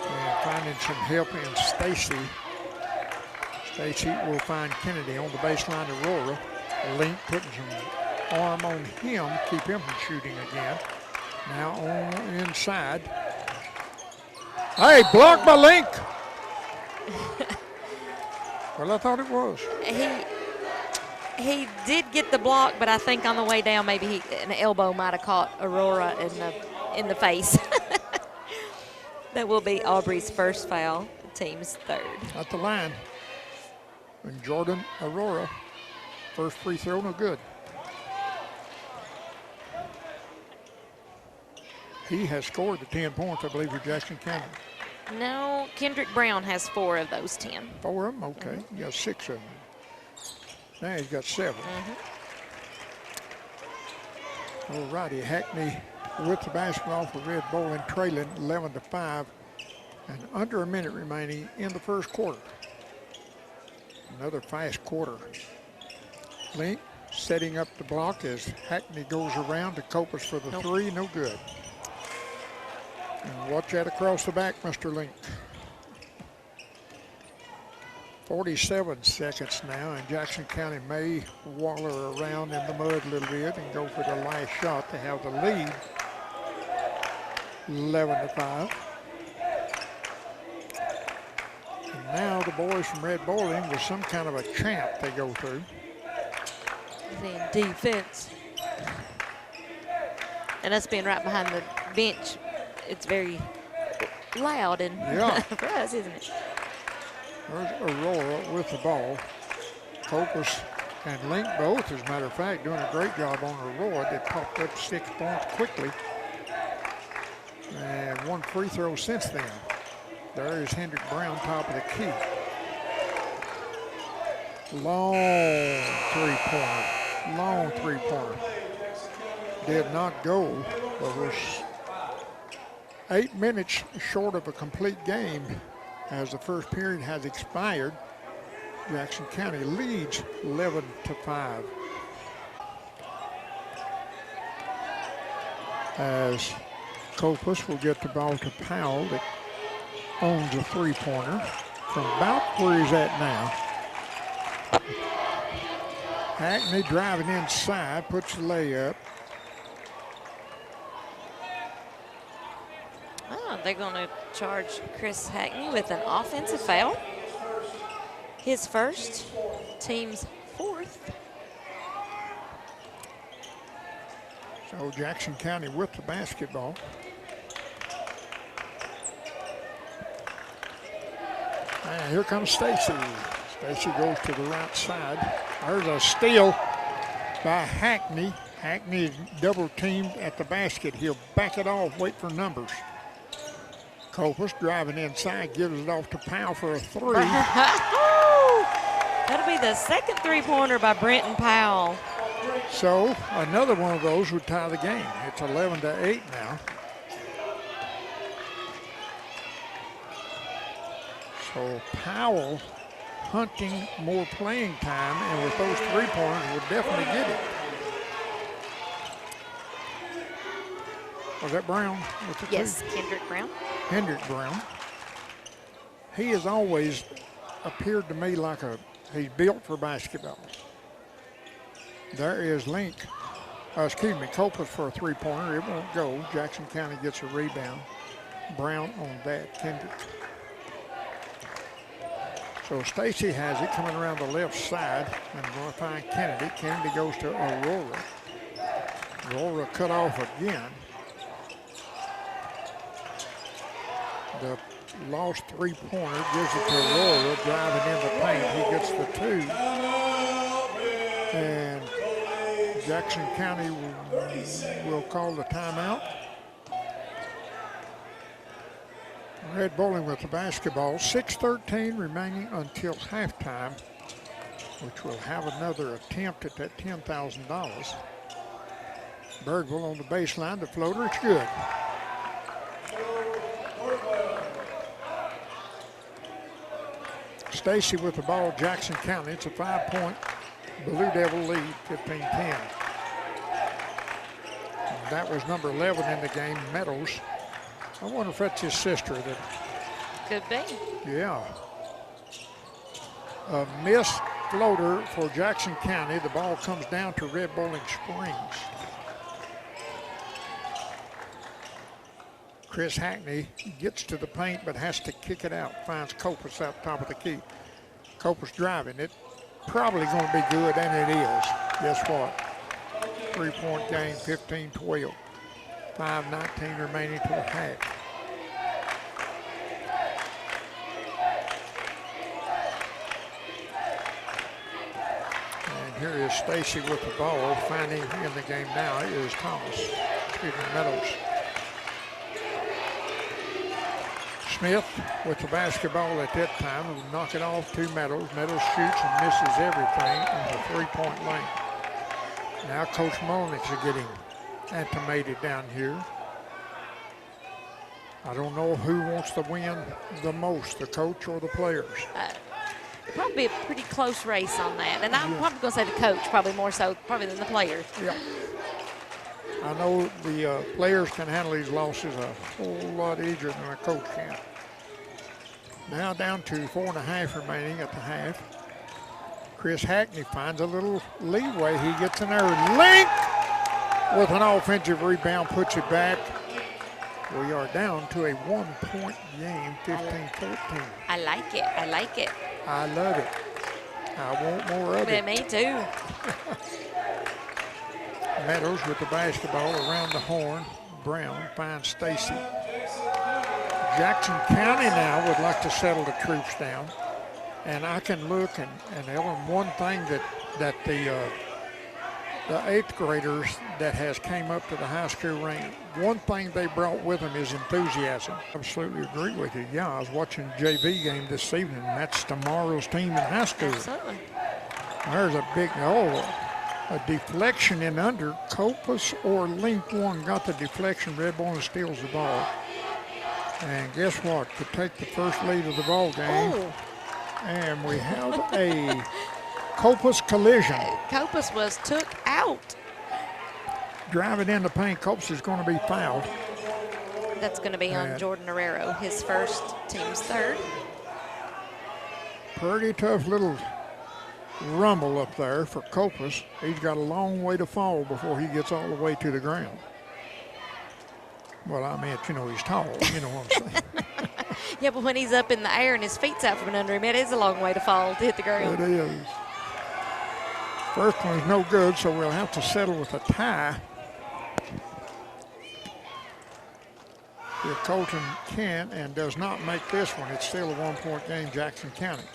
And finding some help in Stacy. Stacy will find Kennedy on the baseline to Aurora. Link putting some arm on him, keep him from shooting again. Now on inside. Hey, blocked by Link. Well, I thought it was. He did get the block, but I think on the way down, maybe an elbow might have caught Aurora in the face. That will be Aubrey's first foul, the team's third. At the line. And Jordan Aurora, first free throw, no good. He has scored the 10 points, I believe, for Jackson County. No, Kendrick Brown has 4 of those 10. 4 of them? Okay. He got 6 of them. Now he's got 7. All righty, Hackney with the basketball for Red Bowling, trailing 11-5, and under a minute remaining in the first quarter. Another fast quarter. Link setting up the block as Hackney goes around to Copas for the three, no good. And watch that across the back, Mr. Link. 47 seconds now, and Jackson County may waller around in the mud a little bit and go for the last shot to have the lead. 11-5. And now the boys from Red Bowling with some kind of a chant they go through. Then defense. And us being right behind the bench, it's very loud and for us, isn't it? There's Aurora with the ball. Copas and Link both, as a matter of fact, doing a great job on Aurora. They popped up 6 points quickly. And 1 free throw since then. There is Hendrick Brown, top of the key. Long three-pointer. Long three-pointer. Did not go, but was 8 minutes short of a complete game as the first period has expired. Jackson County leads 11-5. As Copas will get the ball to Powell that owns a three-pointer from about where he's at now. Hackney driving inside, puts the layup. Oh, they're going to charge Chris Hackney with an offensive foul. His first, team's 4th. So Jackson County with the basketball. And here comes Stacy. Stacy goes to the right side. There's a steal by Hackney. Hackney is double teamed at the basket. He'll back it off, wait for numbers. Copus driving inside, gives it off to Powell for a three. That'll be the second three-pointer by Brenton Powell. So another one of those would tie the game. It's 11-8 now. So Powell hunting more playing time, and with those three-pointers will definitely get it. Was that Brown with the Yes, two? Kendrick Brown. Hendrick Brown. He has always appeared to me like he's built for basketball. There is Copus for a three-pointer. It won't go. Jackson County gets a rebound. Brown on that. Kendrick. So Stacy has it coming around the left side and going to find Kennedy. Kennedy goes to Aurora. Aurora cut off again. The lost three-pointer gives it to Aurora, driving in the paint. He gets the two. And Jackson County will call the timeout. Red Bowling with the basketball. 6:13 remaining until halftime, which will have another attempt at that $10,000. Bergville on the baseline. The floater, it's good. Stacy with the ball, Jackson County. It's a 5-point Blue Devil lead, 15-10. That was number 11 in the game, Meadows. I wonder if that's his sister. Could be. Yeah. A missed floater for Jackson County. The ball comes down to Red Bowling Springs. Chris Hackney gets to the paint but has to kick it out. Finds Copus out top of the key. Copus driving it. Probably going to be good, and it is. Guess what? 3-point game, 15-12. 5:19 remaining to the half. And here is Stacy with the ball. Finding in the game now is Meadows. Smith with the basketball at that time will knock it off to Meadows. Meadows shoots and misses everything in the three-point lane. Now Coach Molnick's getting animated down here. I don't know who wants to win the most, the coach or the players. Probably a pretty close race on that. And I'm probably going to say the coach, probably more so probably than the players. Yeah. I know the players can handle these losses a whole lot easier than a coach can. Now down to 4.5 remaining at the half. Chris Hackney finds a little leeway. He gets in there. Link with an offensive rebound, puts it back. We are down to a 1-point game, 15-14. I like it. I like it. I love it. I want more of it. Me too. Meadows with the basketball around the horn. Brown finds Stacy. Jackson County now would like to settle the troops down. And I can look, and Ellen, one thing that the 8th graders that has came up to the high school rank, one thing they brought with them is enthusiasm. Absolutely agree with you. Yeah, I was watching a JV game this evening. That's tomorrow's team in high school. Absolutely. There's a big, a deflection in under. Copus or Link one got the deflection. Red Bowling steals the ball. And guess what? To take the first lead of the ball game. Oh. And we have a Copus collision. Copus was took out. Driving in the paint, Copus is going to be fouled. That's going to be on Jordan Herrero, his first, team's third. Pretty tough little rumble up there for Copus. He's got a long way to fall before he gets all the way to the ground. Well, I meant, he's tall, you know what I'm saying. Yeah, but when he's up in the air and his feet's out from under him, it is a long way to fall to hit the ground. It is. First one's no good, so we'll have to settle with a tie. If Colton can and does not make this one, it's still a 1-point game, Jackson County.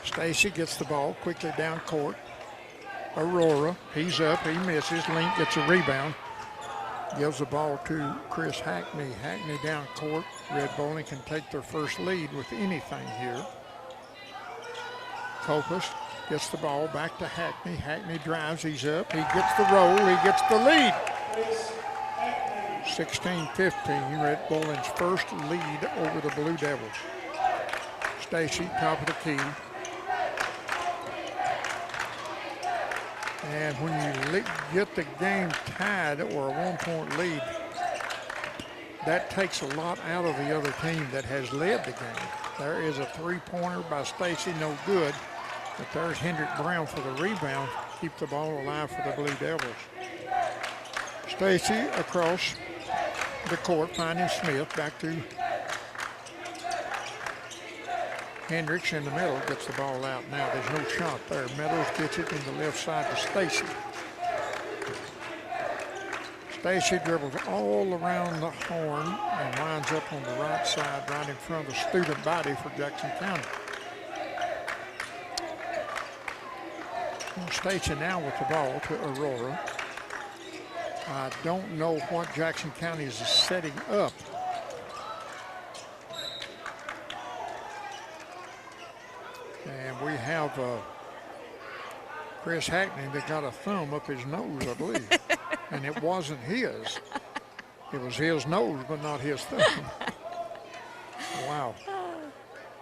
Stacy gets the ball quickly down court. Aurora, he's up, he misses. Link gets a rebound. Gives the ball to Chris Hackney. Hackney down court. Red Bowling can take their first lead with anything here. Copus gets the ball back to Hackney. Hackney drives, he's up, he gets the roll, he gets the lead. 16-15, Red Bowling's first lead over the Blue Devils. Stacy, top of the key. And when you get the game tied or a 1-point lead, that takes a lot out of the other team that has led the game. There is a three-pointer by Stacy, no good. But there's Hendrick Brown for the rebound, keep the ball alive for the Blue Devils. Stacy across the court, finding Smith, back to Hendricks in the middle, gets the ball out now. There's no shot there. Meadows gets it in the left side to Stacy. Stacy dribbles all around the horn and lines up on the right side, right in front of the student body for Jackson County. Stacy now with the ball to Aurora. I don't know what Jackson County is setting up. And we have Chris Hackney that got a thumb up his nose, I believe. And it wasn't his. It was his nose, but not his thumb. Wow.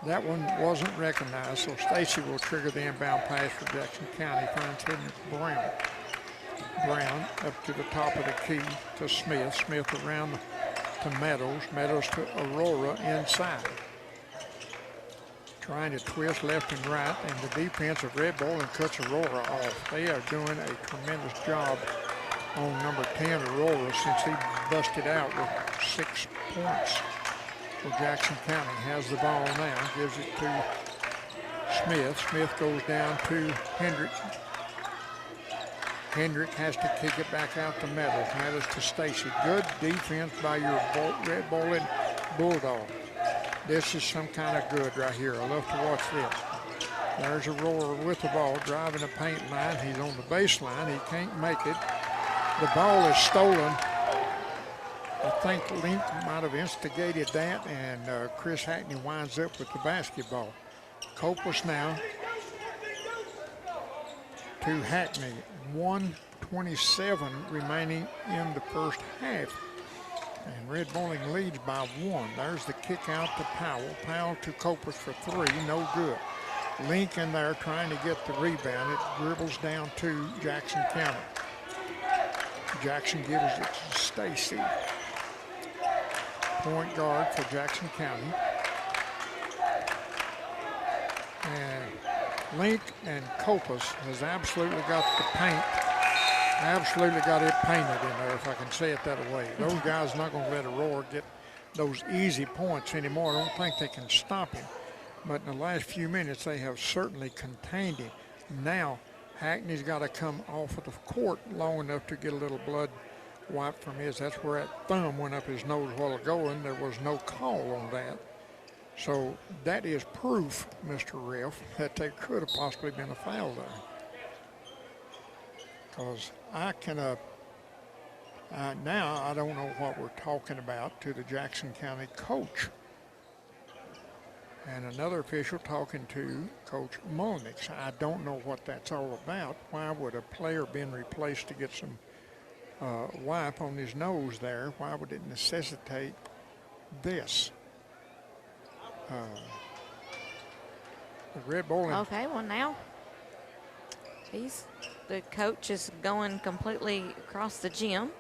That one wasn't recognized, so Stacy will trigger the inbound pass for Jackson County. Finds Hendrick Brown. Brown up to the top of the key to Smith. Smith around to Meadows. Meadows to Aurora inside. Trying to twist left and right, and the defense of Red Bowling cuts Aurora off. They are doing a tremendous job on number 10, Aurora, since he busted out with 6 points. Well, Jackson County has the ball now, gives it to Smith. Smith goes down to Hendrick. Hendrick has to kick it back out to Meadows. Meadows to Stacy. Good defense by your Red Bowling Bulldog. This is some kind of good right here. I love to watch this. There's Aurora with the ball, driving the paint line. He's on the baseline. He can't make it. The ball is stolen. I think Link might have instigated that, and Chris Hackney winds up with the basketball. Copus now to Hackney. 1:27 remaining in the first half. And Red Bowling leads by 1. There's the kick out to Powell. Powell to Copus for 3, no good. Link in there trying to get the rebound. It dribbles down to Jackson County. Jackson gives it to Stacy. Point guard for Jackson County. And Link and Copus has absolutely got the paint, absolutely got it painted in there, if I can say it that way. Those guys are not going to let Aurora get those easy points anymore. I don't think they can stop him. But in the last few minutes, they have certainly contained him. Now, Hackney's got to come off of the court long enough to get a little blood wiped from his. That's where that thumb went up his nose a while ago, and there was no call on that. So that is proof, Mr. Ref, that there could have possibly been a foul there. Because I can, now I don't know what we're talking about to the Jackson County coach. And another official talking to Coach Mullenix. I don't know what that's all about. Why would a player been replaced to get some wipe on his nose there? Why would it necessitate this? The Red Bowling. Okay, well now the coach is going completely across the gym.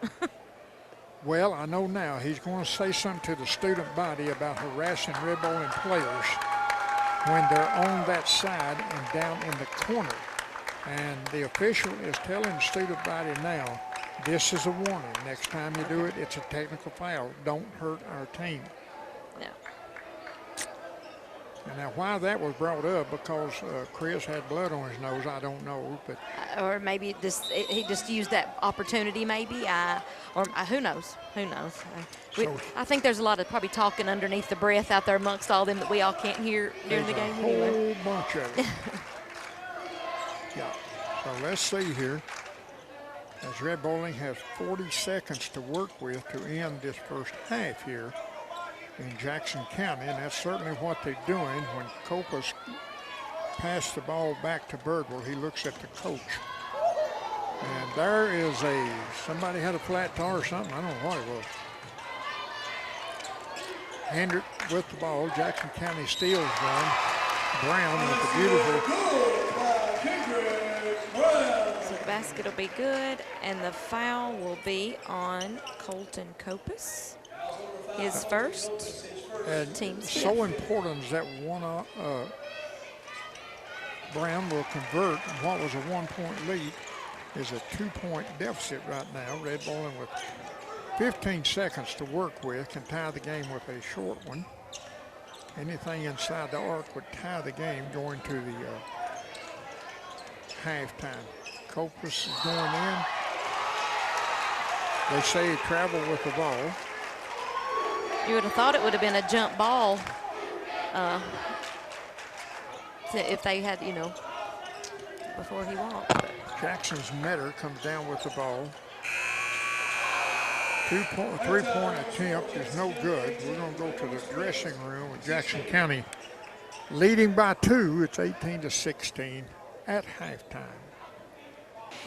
Well, I know now he's going to say something to the student body about harassing Red Bowling players when they're on that side and down in the corner. And the official is telling the student body now, this is a warning. Next time you do it, it's a technical foul. Don't hurt our team. No. And now why that was brought up, because Chris had blood on his nose, I don't know. But or maybe he just used that opportunity, maybe. Or who knows? Who knows? I think there's a lot of probably talking underneath the breath out there amongst all them that we all can't hear during the game. There's a whole bunch of it. Yeah. So let's see here. As Red Bowling has 40 seconds to work with to end this first half here. in Jackson County, and that's certainly what they're doing. When Copas passed the ball back to Birdwell, he looks at the coach. And there is somebody had a flat tire or something. I don't know what it was. Hendrick with the ball. Jackson County steals one. Brown with the beautiful. So the basket will be good, and the foul will be on Colton Copas. His first. And team's so fifth. important is that one. Brown will convert what was a 1-point lead is a 2-point deficit right now. Red Bowling with 15 seconds to work with can tie the game with a short one. Anything inside the arc would tie the game going to the halftime. Copas is going in. They say travel with the ball. You would have thought it would have been a jump ball if they had, before he walked. But Jackson's Metter comes down with the ball. 3-point attempt is no good. We're going to go to the dressing room with Jackson County leading by 2. It's 18-16 at halftime.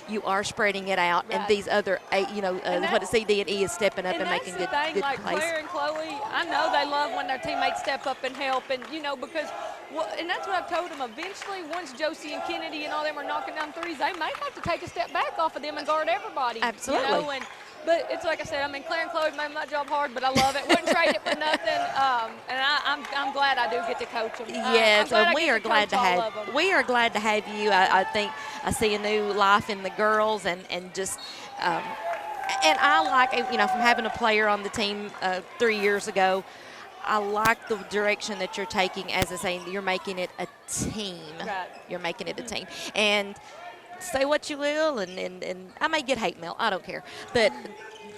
you are spreading it out, and these other, what a CD and E is stepping up and making good plays. Like plays. Claire and Chloe, I know they love when their teammates step up and help, and because, and that's what I've told them. Eventually, once Josie and Kennedy and all them are knocking down threes, they may have to take a step back off of them and guard everybody. Absolutely. But it's like I said, Claire and Chloe made my job hard, but I love it. Wouldn't trade it for nothing. And I'm glad I do get to coach them. Yes, and we are glad to have you. I think I see a new life in the girls, and just and I like from having a player on the team 3 years ago. I like the direction that you're taking. As I say, you're making it a team. Right. You're making it a team, and say what you will, and I may get hate mail. I don't care, but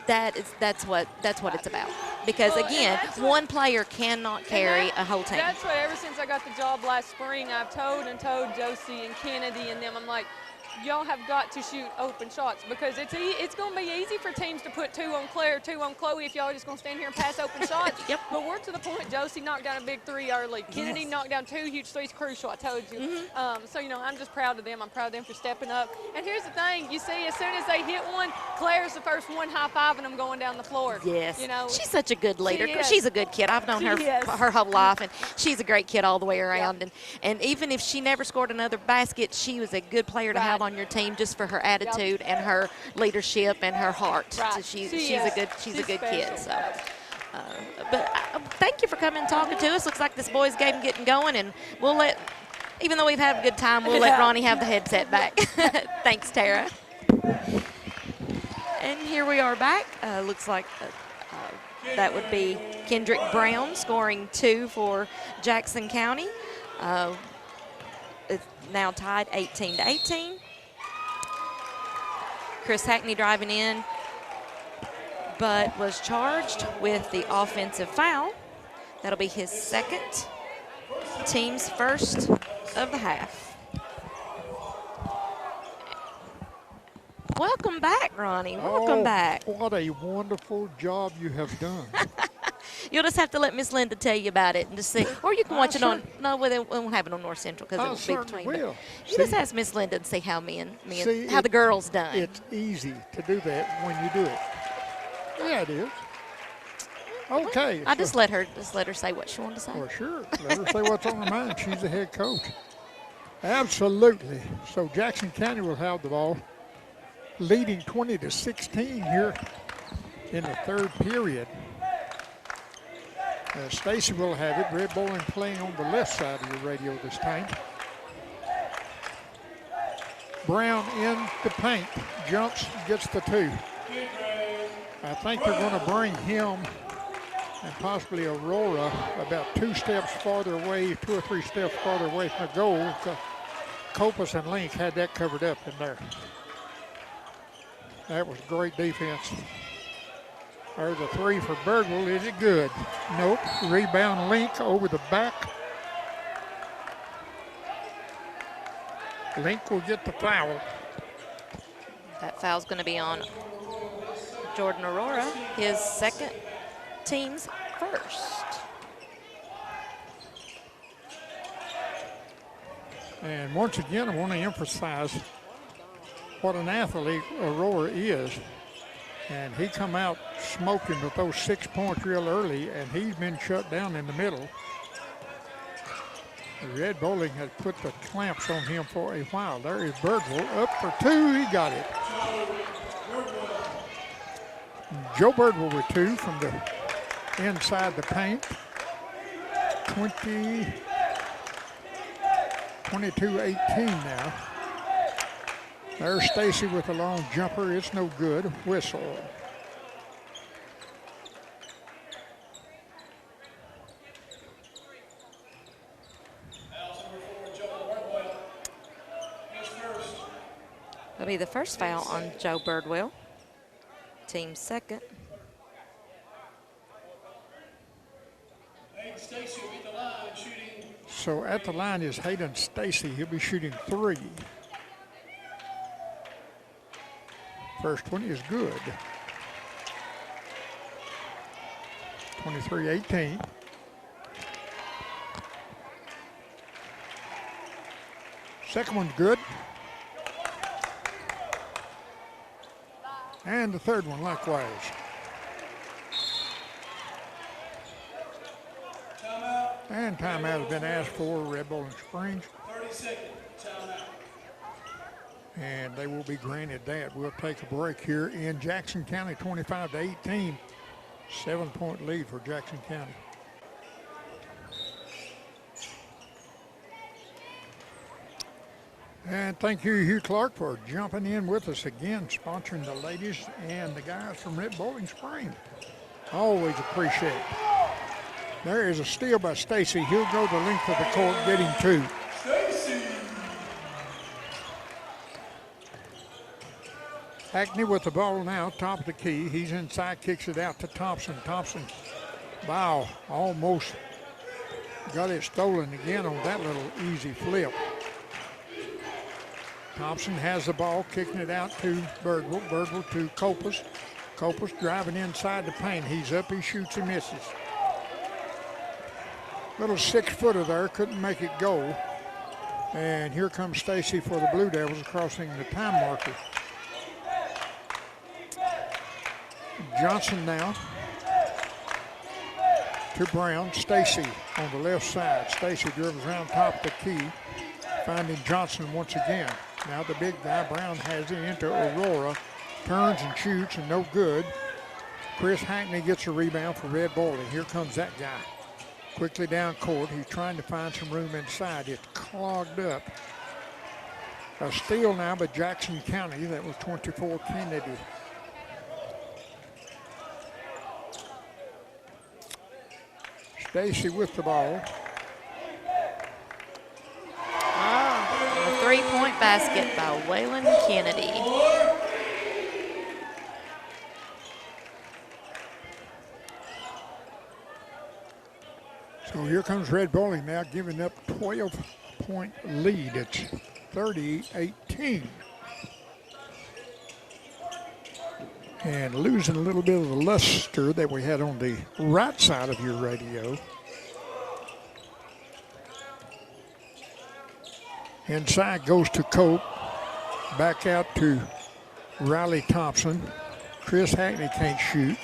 that's what it's about. Because again, one player cannot carry a whole team. That's what ever since I got the job last spring, I've told Josie and Kennedy and them. I'm like, y'all have got to shoot open shots, because it's going to be easy for teams to put 2 on Claire, 2 on Chloe if y'all just going to stand here and pass open shots. Yep. But we're to the point. Josie knocked down a big 3 early. Kennedy knocked down 2 huge threes, crucial. I told you. So I'm just proud of them. I'm proud of them for stepping up. And here's the thing: you see, as soon as they hit one, Claire's the first one high-fiving them going down the floor. Yes. She's such a good leader. She's a good kid. I've known her her whole life, and she's a great kid all the way around. Yep. And even if she never scored another basket, she was a good player to have on your team just for her attitude and her leadership and her heart. Right. So she's a good kid. So, but thank you for coming and talking to us. Looks like this boys' game getting going, and we'll let, even though we've had a good time, we'll let Ronnie have the headset back. Thanks, Tara. And here we are back. Looks like that would be Kendrick Brown scoring 2 for Jackson County. It's now tied 18-18. Chris Hackney driving in, but was charged with the offensive foul. That'll be his second, team's first of the half. Welcome back, Ronnie. Welcome back. What a wonderful job you have done. You'll just have to let Miss Linda tell you about it and just see. Or you can watch it on, we won't have it on North Central because it will be between. Will. You just ask Miss Linda and see how how the girls done. It's easy to do that when you do it. Yeah, it is. Okay. I just let her say what she wanted to say. Well, sure. Let her say what's on her mind. She's the head coach. Absolutely. So Jackson County will have the ball, leading 20-16 here in the third period. Stacy will have it. Red Bowling playing on the left side of your radio this time. Brown in the paint. Jumps, gets the 2. I think they're going to bring him and possibly Aurora about 2 steps farther away, 2 or 3 steps farther away from the goal. Copas and Link had that covered up in there. That was great defense. There's a 3 for Birdwell. Is it good? Nope. Rebound Link over the back. Link will get the foul. That foul's going to be on Jordan Aurora, his second, team's first. And once again, I want to emphasize what an athlete Aurora is. And he come out smoking with those 6 points real early, and he's been shut down in the middle. The Red Bowling has put the clamps on him for a while. There is Birdwell up for two. He got it. Joe Birdwell with two from the inside the paint. 22-18 now. There's Stacy with a long jumper. It's no good. Whistle. That'll be the first foul on Joe Birdwell. Team second. So at the line is Hayden Stacy. He'll be shooting three. First one is good. 23-18. Second one's good. And the third one likewise. And timeout has been asked for Red Bowling Springs. 30 seconds, timeout. And they will be granted that. We'll take a break here in Jackson County, 25-18. 7-point lead for Jackson County. And thank you, Hugh Clark, for jumping in with us again, sponsoring the ladies and the guys from Red Bowling Springs. Always appreciate it. There is a steal by Stacy. He'll go the length of the court, getting two. Hackney with the ball now, top of the key. He's inside, kicks it out to Thompson. Thompson, wow, almost got it stolen again on that little easy flip. Thompson has the ball, kicking it out to Birdwell. Birdwell to Copas. Copas driving inside the paint. He's up, he shoots, he misses. Little 6-footer there, couldn't make it go. And here comes Stacy for the Blue Devils, crossing the time marker. Johnson now to Brown. Stacy on the left side. Stacy dribbles around top of the key, finding Johnson once again. Now the big guy, Brown, has it into Aurora. Turns and shoots, and no good. Chris Hackney gets a rebound for Red Bowling. Here comes that guy. Quickly down court. He's trying to find some room inside. It's clogged up. A steal now by Jackson County. That was 24 Kennedy. Stacy with the ball. A three-point basket by Waylon Kennedy. So here comes Red Bowling now, giving up 12-point lead. It's 30-18. And losing a little bit of the luster that we had on the right side of your radio. Inside goes to Cope. Back out to Riley Thompson. Chris Hackney can't shoot.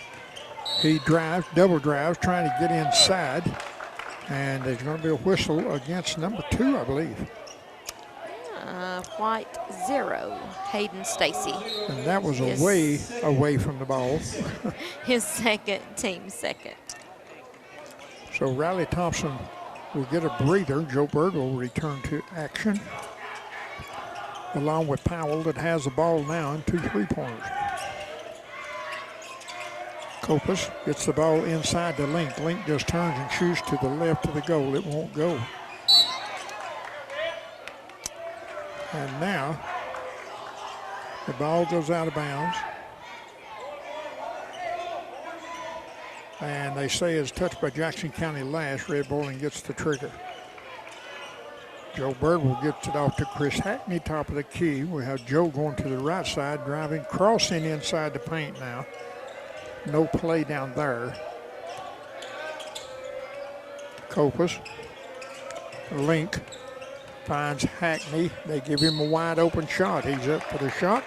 He drives, double drives, trying to get inside. And there's going to be a whistle against number 2, I believe. White 0, Hayden Stacy. And that was away from the ball. His second, team second. So Riley Thompson will get a breather. Joe Bird will return to action, along with Powell that has the ball now and 2 3-pointers. Copas gets the ball inside the Link. Link just turns and shoots to the left of the goal. It won't go. And now the ball goes out of bounds. And they say it's touched by Jackson County last. Red Bowling gets the trigger. Joe Bird will get it off to Chris Hackney, top of the key. We have Joe going to the right side, driving, crossing inside the paint now. No play down there. Copas. Link finds Hackney. They give him a wide open shot. He's up for the shot.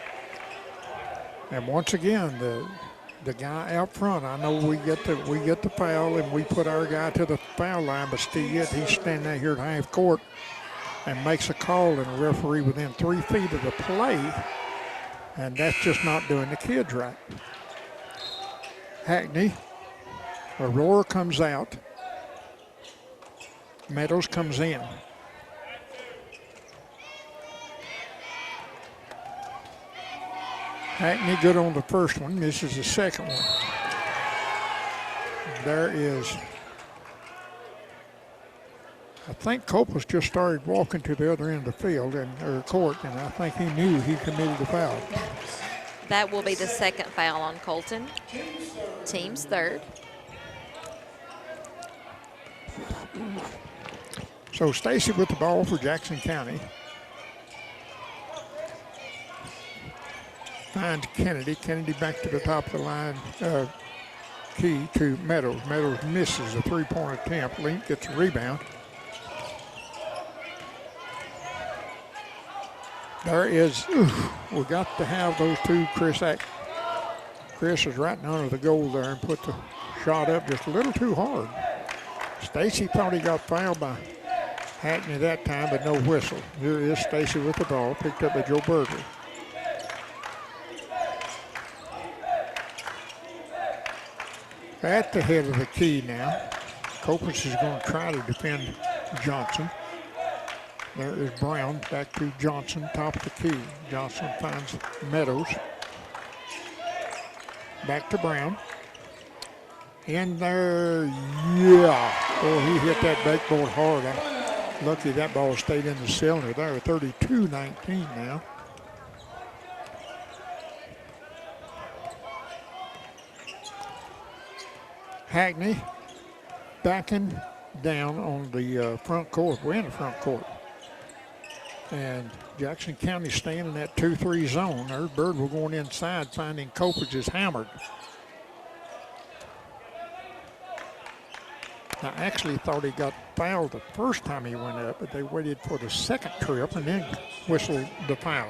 And once again, the guy out front, I know we get the foul and we put our guy to the foul line, but still yet he's standing out here at half court and makes a call, and a referee within 3 feet of the play, and that's just not doing the kids right. Hackney, Aurora comes out. Meadows comes in. Hackney good on the first one, misses the second one. There is, I think Copas just started walking to the other end of the field or court, and I think he knew he committed the foul. That will be the second foul on Colton. Team's third. So Stacy with the ball for Jackson County. Finds Kennedy. Kennedy back to the top of the line. Key to Meadows. Meadows misses a three-point attempt. Link gets a rebound. There is, we got to have those two. Chris is right under the goal there and put the shot up just a little too hard. Stacy thought he got fouled by Hackney that time, but no whistle. Here is Stacy with the ball, picked up by Joe Berger. At the head of the key now. Copas is going to try to defend Johnson. There is Brown back to Johnson, top of the key. Johnson finds Meadows. Back to Brown. In there, yeah. Oh, he hit that backboard hard. Lucky that ball stayed in the cylinder there. 32-19 now. Hackney backing down on the front court. We're in the front court. And Jackson County staying in that 2-3 zone. There's Bird will going inside, finding Copas is hammered. I actually thought he got fouled the first time he went up, but they waited for the second trip and then whistled the foul.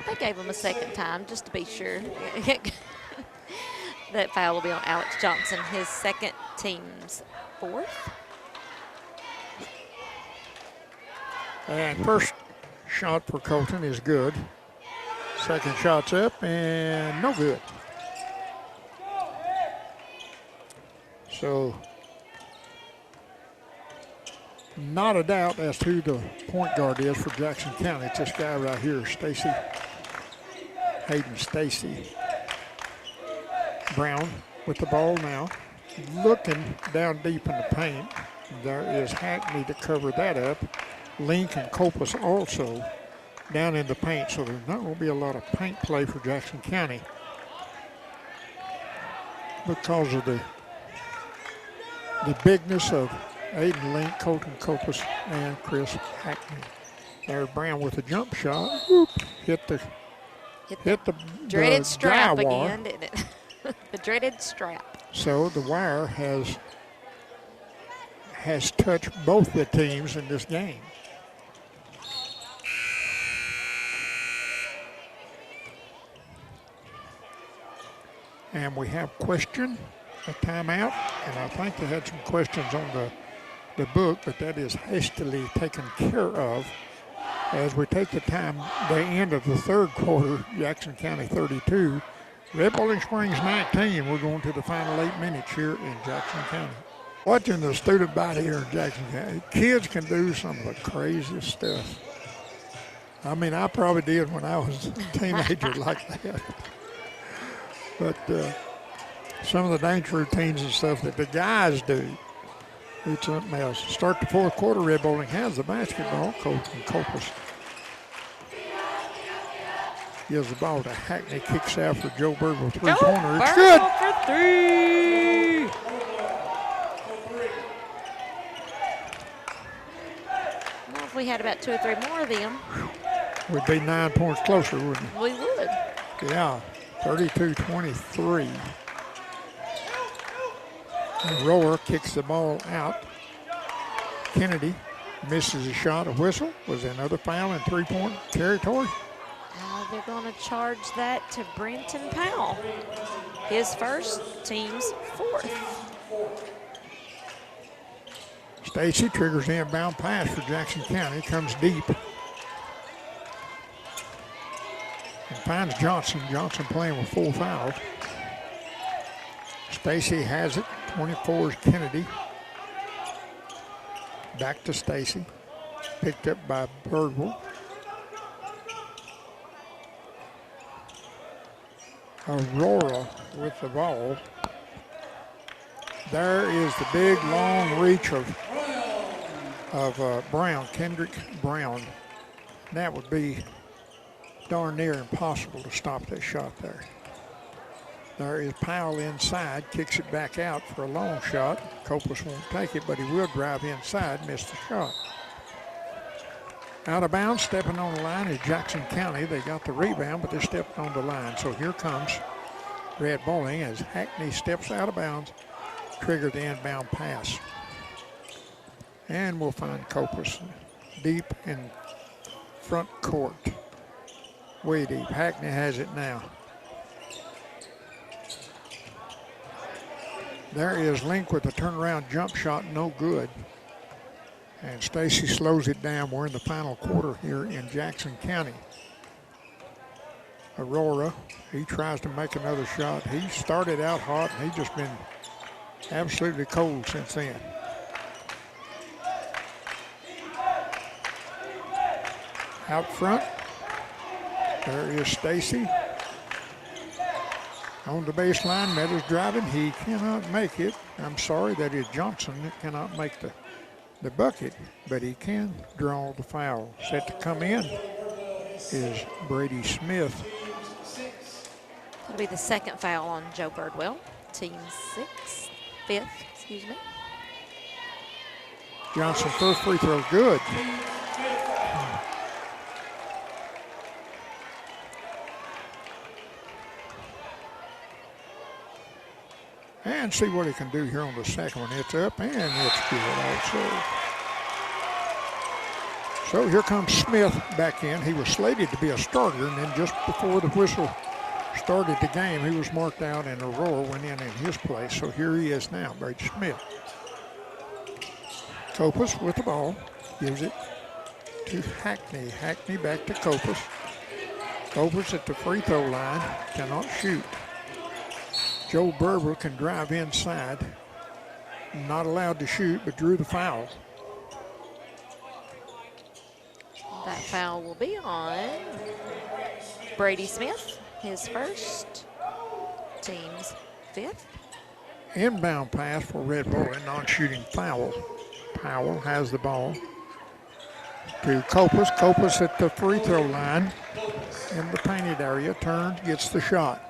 They gave him a second time just to be sure. That foul will be on Alex Johnson, his second, team's fourth. And first shot for Colton is good. Second shot's up and no good. So, not a doubt as to who the point guard is for Jackson County. It's this guy right here, Stacy. Hayden Stacy. Brown with the ball now, looking down deep in the paint. There is Hackney to cover that up. Link and Copas also down in the paint, so there's not going to be a lot of paint play for Jackson County because of the bigness of Aiden Link, Colton Copas, and Chris Hackney. There's Brown with a jump shot. Whoop, hit the dreaded strap wire. again, didn't it? The dreaded strap. So the wire has touched both the teams in this game. And we have question, a timeout, and I think they had some questions on the book, but that is hastily taken care of as we take the end of the third quarter. Jackson County 32. Red Bowling Springs 19. We're going to the final 8 minutes here in Jackson County. Watching the student body here in Jackson County, kids can do some of the craziest stuff. I mean, I probably did when I was a teenager like that. But some of the dance routines and stuff that the guys do, it's something else. Start the fourth quarter, Red Bowling has the basketball. Colton Copas gives the ball to Hackney, kicks out for Joe Burgle, three-pointer. It's good. For three. Well, if we had about 2 or 3 more of them, we'd be 9 points closer, wouldn't we would. Yeah, 32-23. And Roller kicks the ball out. Kennedy misses a shot. A whistle. Was another foul in 3-point territory. They're going to charge that to Brenton Powell. His first, team's fourth. Stacy triggers the inbound pass for Jackson County. Comes deep. And finds Johnson. Johnson playing with 4 fouls. Stacy has it. 24 is Kennedy. Back to Stacy. Picked up by Birdwell. Aurora with the ball. There is the big long reach of Brown, Kendrick Brown. That would be darn near impossible to stop that shot there. There is Powell inside, kicks it back out for a long shot. Copus won't take it, but he will drive inside, miss the shot. Out of bounds, stepping on the line is Jackson County. They got the rebound, but they stepped on the line. So here comes Red Bowling as Hackney steps out of bounds, trigger the inbound pass. And we'll find Copus deep in front court. Way deep. Hackney has it now. There is Link with a turnaround jump shot, no good. And Stacy slows it down. We're in the final quarter here in Jackson County. Aurora, he tries to make another shot. He started out hot, and he's just been absolutely cold since then. Out front, there is Stacy. On the baseline, Meadows driving. He cannot make it. I'm sorry, that is Johnson that cannot make the bucket, but he can draw the foul. Set to come in is Brady Smith. That'll be the second foul on Joe Birdwell. Team fifth, excuse me. Johnson first free throw, good. And see what he can do here on the second one. It's up and it's good also. So here comes Smith back in. He was slated to be a starter, and then just before the whistle started the game, he was marked out and Aurora went in his place. So here he is now, Brady Smith. Copus with the ball, gives it to Hackney. Hackney back to Copus. Copus at the free throw line, cannot shoot. Joe Birdwell can drive inside. Not allowed to shoot, but drew the foul. That foul will be on Brady Smith, his first, team's fifth. Inbound pass for Red Bull, and non-shooting foul. Powell has the ball to Copus. Copus at the free throw line in the painted area, turns, gets the shot.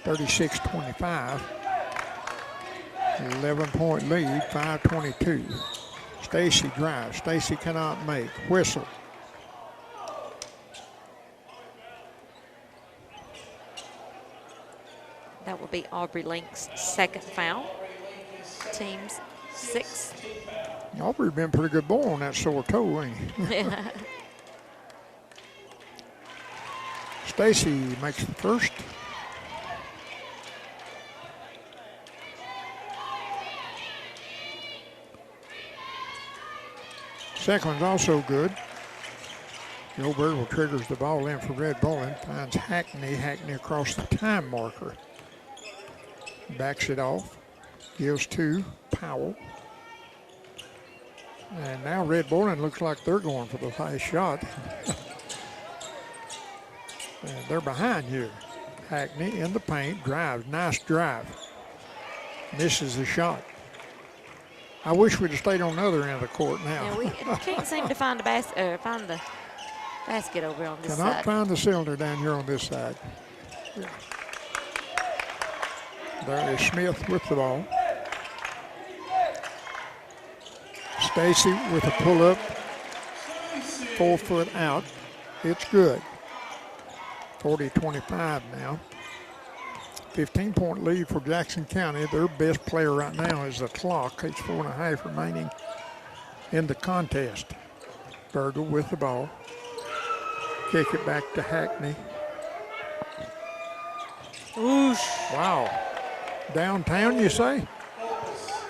36-25. 11-point lead, 5:22. Stacy drives. Stacy cannot make. Whistle. That will be Aubrey Link's second foul. Team's sixth. Aubrey's been a pretty good ball on that sore toe, ain't he? Stacy makes the first. Second one's also good. Joe Birdwell triggers the ball in for Red Bowling. Finds Hackney. Hackney across the time marker. Backs it off. Gives to Powell. And now Red Bowling looks like they're going for the last shot. And they're behind here. Hackney in the paint. Drives. Nice drive. Misses the shot. I wish we'd have stayed on the other end of the court now. Yeah, we can't seem to find the basket over on this Cannot side. find the cylinder down here on this side. Yeah. There is Smith with the ball. Stacy with a pull-up, 4 foot out. It's good. 40-25 now. 15-point lead for Jackson County. Their best player right now is the clock. It's 4.5 remaining in the contest. Bergel with the ball. Kick it back to Hackney. Oosh. Wow. Downtown, you say?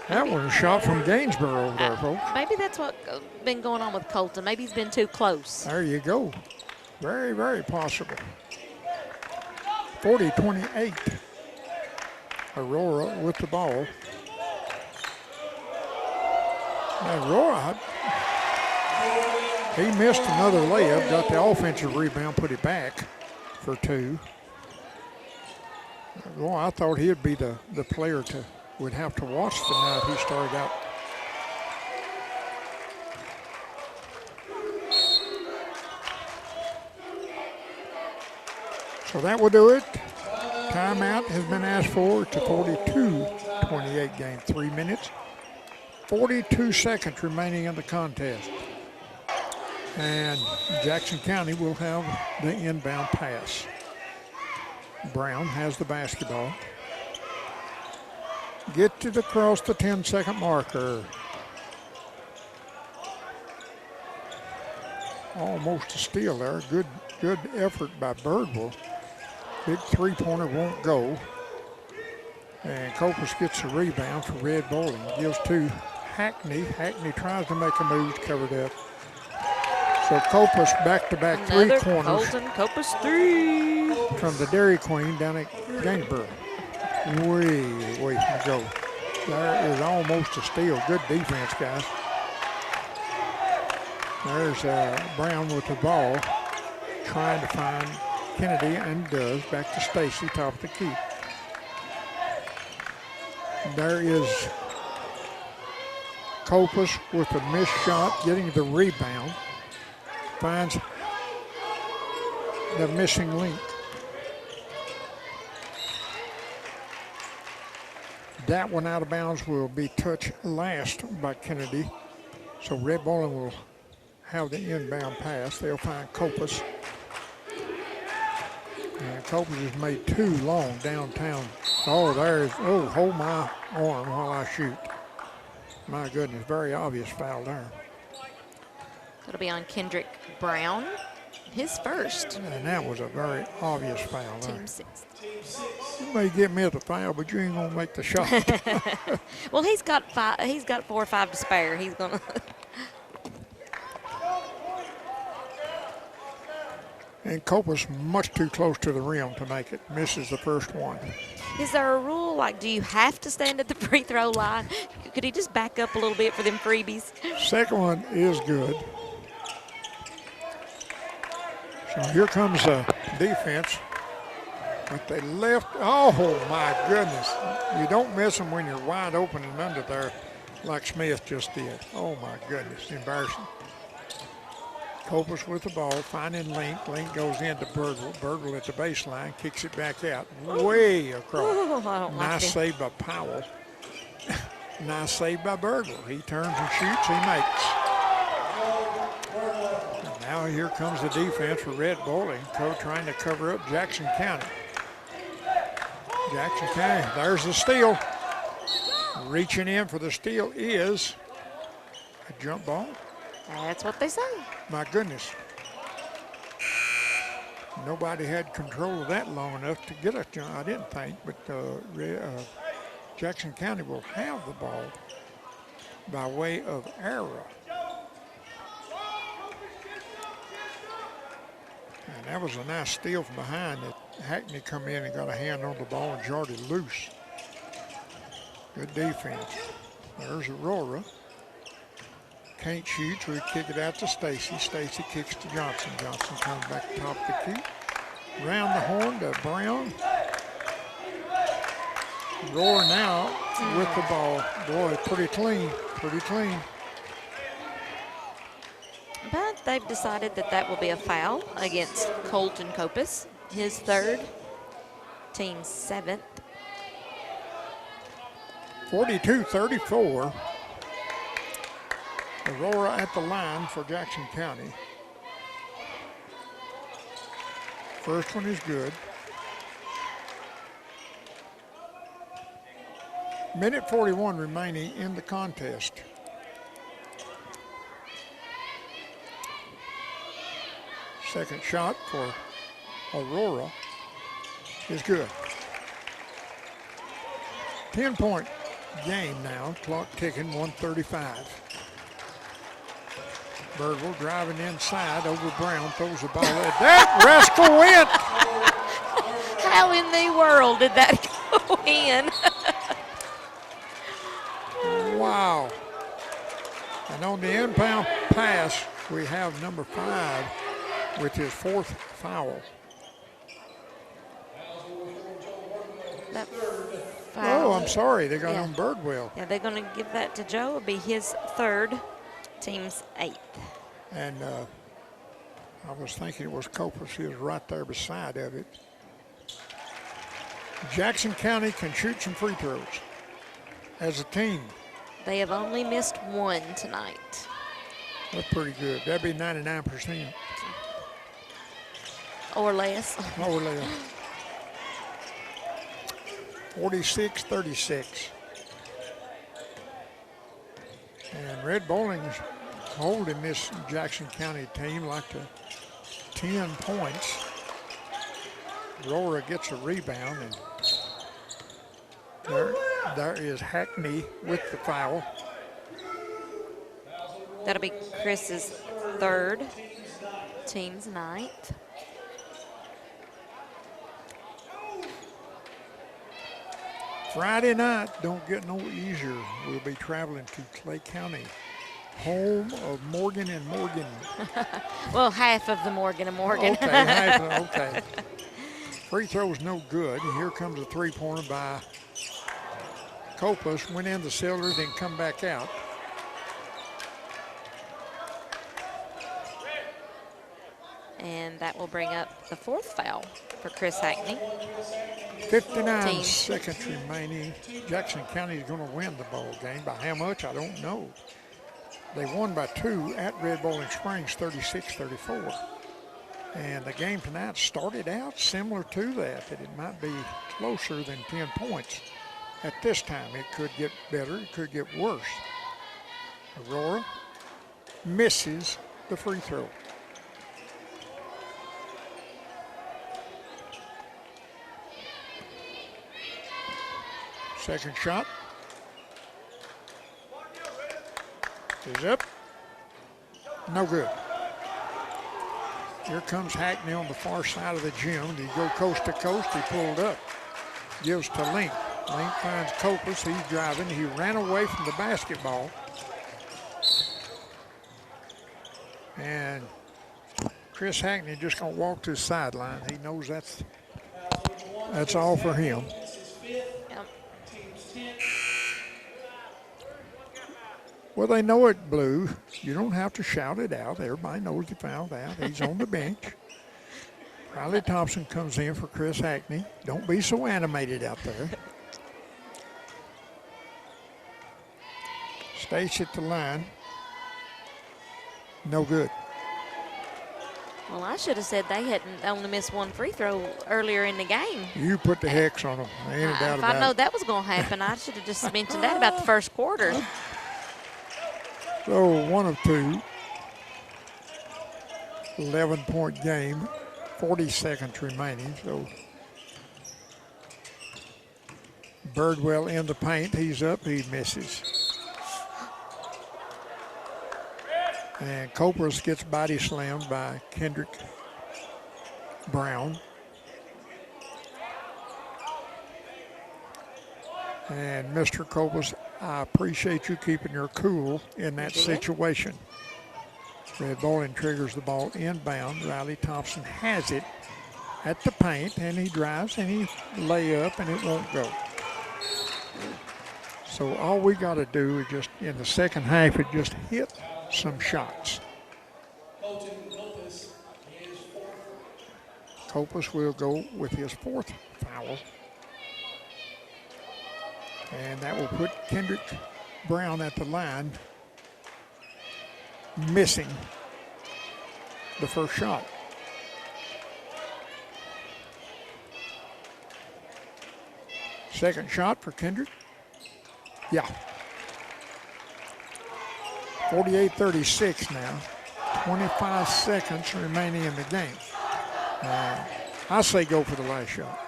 That was a shot from Gainesboro over there, folks. Maybe that's what's been going on with Colton. Maybe he's been too close. There you go. Very, very possible. 40-28. Aurora with the ball. Now, Aurora, he missed another layup, got the offensive rebound, put it back for 2. Well, I thought he'd be the player would have to watch tonight. He started out. So that will do it. Timeout has been asked for to 42-28 game. 3 minutes, 42 seconds remaining in the contest. And Jackson County will have the inbound pass. Brown has the basketball. Gets it across the 10-second marker. Almost a steal there. Good effort by Birdwell. Big three-pointer won't go. And Copus gets a rebound for Red Bowling. Gives to Hackney. Hackney tries to make a move, covered up. So Copus back-to-back three-pointers. Colton Copus 3. From the Dairy Queen down at Gainesboro. Way to go. There is almost a steal. Good defense, guys. There's Brown with the ball, trying to find Kennedy, and does. Back to Stacy, top of the key. There is Copus with a missed shot, getting the rebound. Finds the missing link. That one out of bounds will be touched last by Kennedy. So Red Bowling will have the inbound pass. They'll find Copus. And Copus has made 2 long downtown. Oh, hold my arm while I shoot. My goodness, very obvious foul there. That'll be on Kendrick Brown, his first. And that was a very obvious foul there. Team 6. You may get me at the foul, but you ain't gonna make the shot. Well, he's got 5. He's got 4 or 5 to spare. He's gonna. And Copus much too close to the rim to make it. Misses the first one. Is there a rule, like, do you have to stand at the free throw line? Could he just back up a little bit for them freebies? Second one is good. So here comes the defense. But they left. Oh, my goodness. You don't miss them when you're wide open and under there like Smith just did. Oh, my goodness. Embarrassing. Copus with the ball, finding Link. Link goes into Birdwell. Birdwell at the baseline, kicks it back out. Way across. Oh, I don't like nice it. save by Powell. Nice save by Birdwell. He turns and shoots, he makes. And now here comes the defense for Red Bowling. Trying to cover up Jackson County. Jackson County, there's the steal. Reaching in for the steal is a jump ball. That's what they say. My goodness. Nobody had control of that long enough to get a jump, I didn't think, but Jackson County will have the ball by way of error. And that was a nice steal from behind that Hackney come in and got a hand on the ball and jarred it loose. Good defense. There's Aurora. Can't shoot, so we kick it out to Stacy. Stacy kicks to Johnson. Johnson comes back to top of the key. Round the horn to Brown. Roar now with the ball. Boy, pretty clean, pretty clean. But they've decided that that will be a foul against Colton Copus, his 3rd, team 7th. 42-34. Aurora at the line for Jackson County. First one is good. Minute 41 remaining in the contest. Second shot for Aurora is good. 10-point game now. Clock ticking, 1:35. Birdwell driving inside over Brown, throws the ball at that. Rascal went. How in the world did that go in? Wow. And on the inbound pass, we have number 5 with his 4th foul. That Oh, foul. I'm sorry. They got Yeah. on Birdwell. Yeah, they're going to give that to Joe. It'll be his 3rd, team's 8th. And I was thinking it was Copus. He was right there beside of it. Jackson County can shoot some free throws as a team. They have only missed 1 tonight. That's pretty good. That'd be 99%. Or less. More or less. 46-36. And Red Bowling's holding this Jackson County team like to 10 points. Aurora gets a rebound, and there is Hackney with the foul. That'll be Chris's 3rd, team's 9th. Friday night don't get no easier. We'll be traveling to Clay County, home of Morgan and Morgan. Well, half of the Morgan and Morgan. Okay. Free throw's no good. And here comes a three-pointer by Copus. Went in the cylinder, then come back out. And that will bring up the 4th foul for Chris Hackney. 59 Team. seconds remaining. Jackson County is going to win the ball game. By how much, I don't know. They won by 2 at Red Bowling Springs, 36-34. And the game tonight started out similar to that it might be closer than 10 points. At this time, it could get better, it could get worse. Aurora misses the free throw. Second shot is up. No good. Here comes Hackney on the far side of the gym. He go coast to coast. He pulled up. Gives to Link. Link finds Copus. He's driving. He ran away from the basketball. And Chris Hackney just going to walk to the sideline. He knows that's all for him. Yep. Well, they know it, Blue. You don't have to shout it out. Everybody knows you found out. He's on the bench. Riley Thompson comes in for Chris Hackney. Don't be so animated out there. Stays at the line. No good. Well, I should have said they hadn't only missed 1 free throw earlier in the game. You put the hex on them. Ain't a doubt If I know about it. that was going to happen, I should have just mentioned that about the first quarter. So 1 of 2. 11-point game. 40 seconds remaining. So Birdwell in the paint. He's up. He misses. And Copus gets body slammed by Kendrick Brown. And Mr. Copus, I appreciate you keeping your cool in that situation. Red Bowling triggers the ball inbound. Riley Thompson has it at the paint, and he drives and he lay up, and it won't go. So all we got to do is just in the second half, is just hit some shots. Copus will go with his 4th foul. And that will put Kendrick Brown at the line, missing the first shot. Second shot for Kendrick. Yeah. 48-36 now. 25 seconds remaining in the game. I say go for the last shot.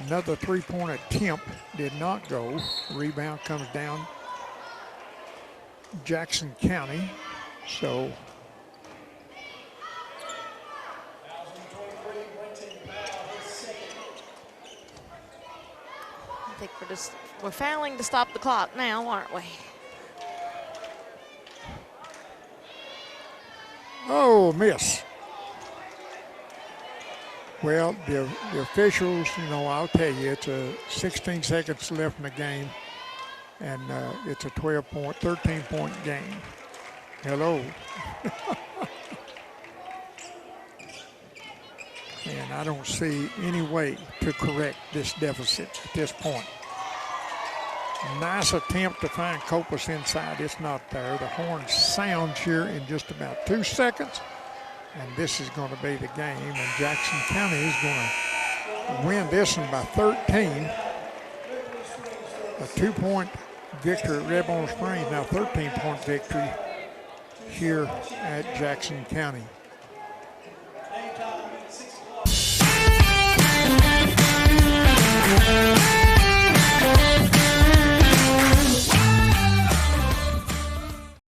Another three-point attempt did not go. Rebound comes down Jackson County. So I think we're fouling to stop the clock now, aren't we? oh, miss. Well, the officials, you know, I'll tell you, it's 16 seconds left in the game, and it's a 13-point game. Hello. And I don't see any way to correct this deficit at this point. Nice attempt to find Copas inside. It's not there. The horn sounds here in just about 2 seconds. And this is going to be the game. And Jackson County is going to win this one by 13. A 2-point victory at Red Bone Springs. Now 13-point victory here at Jackson County.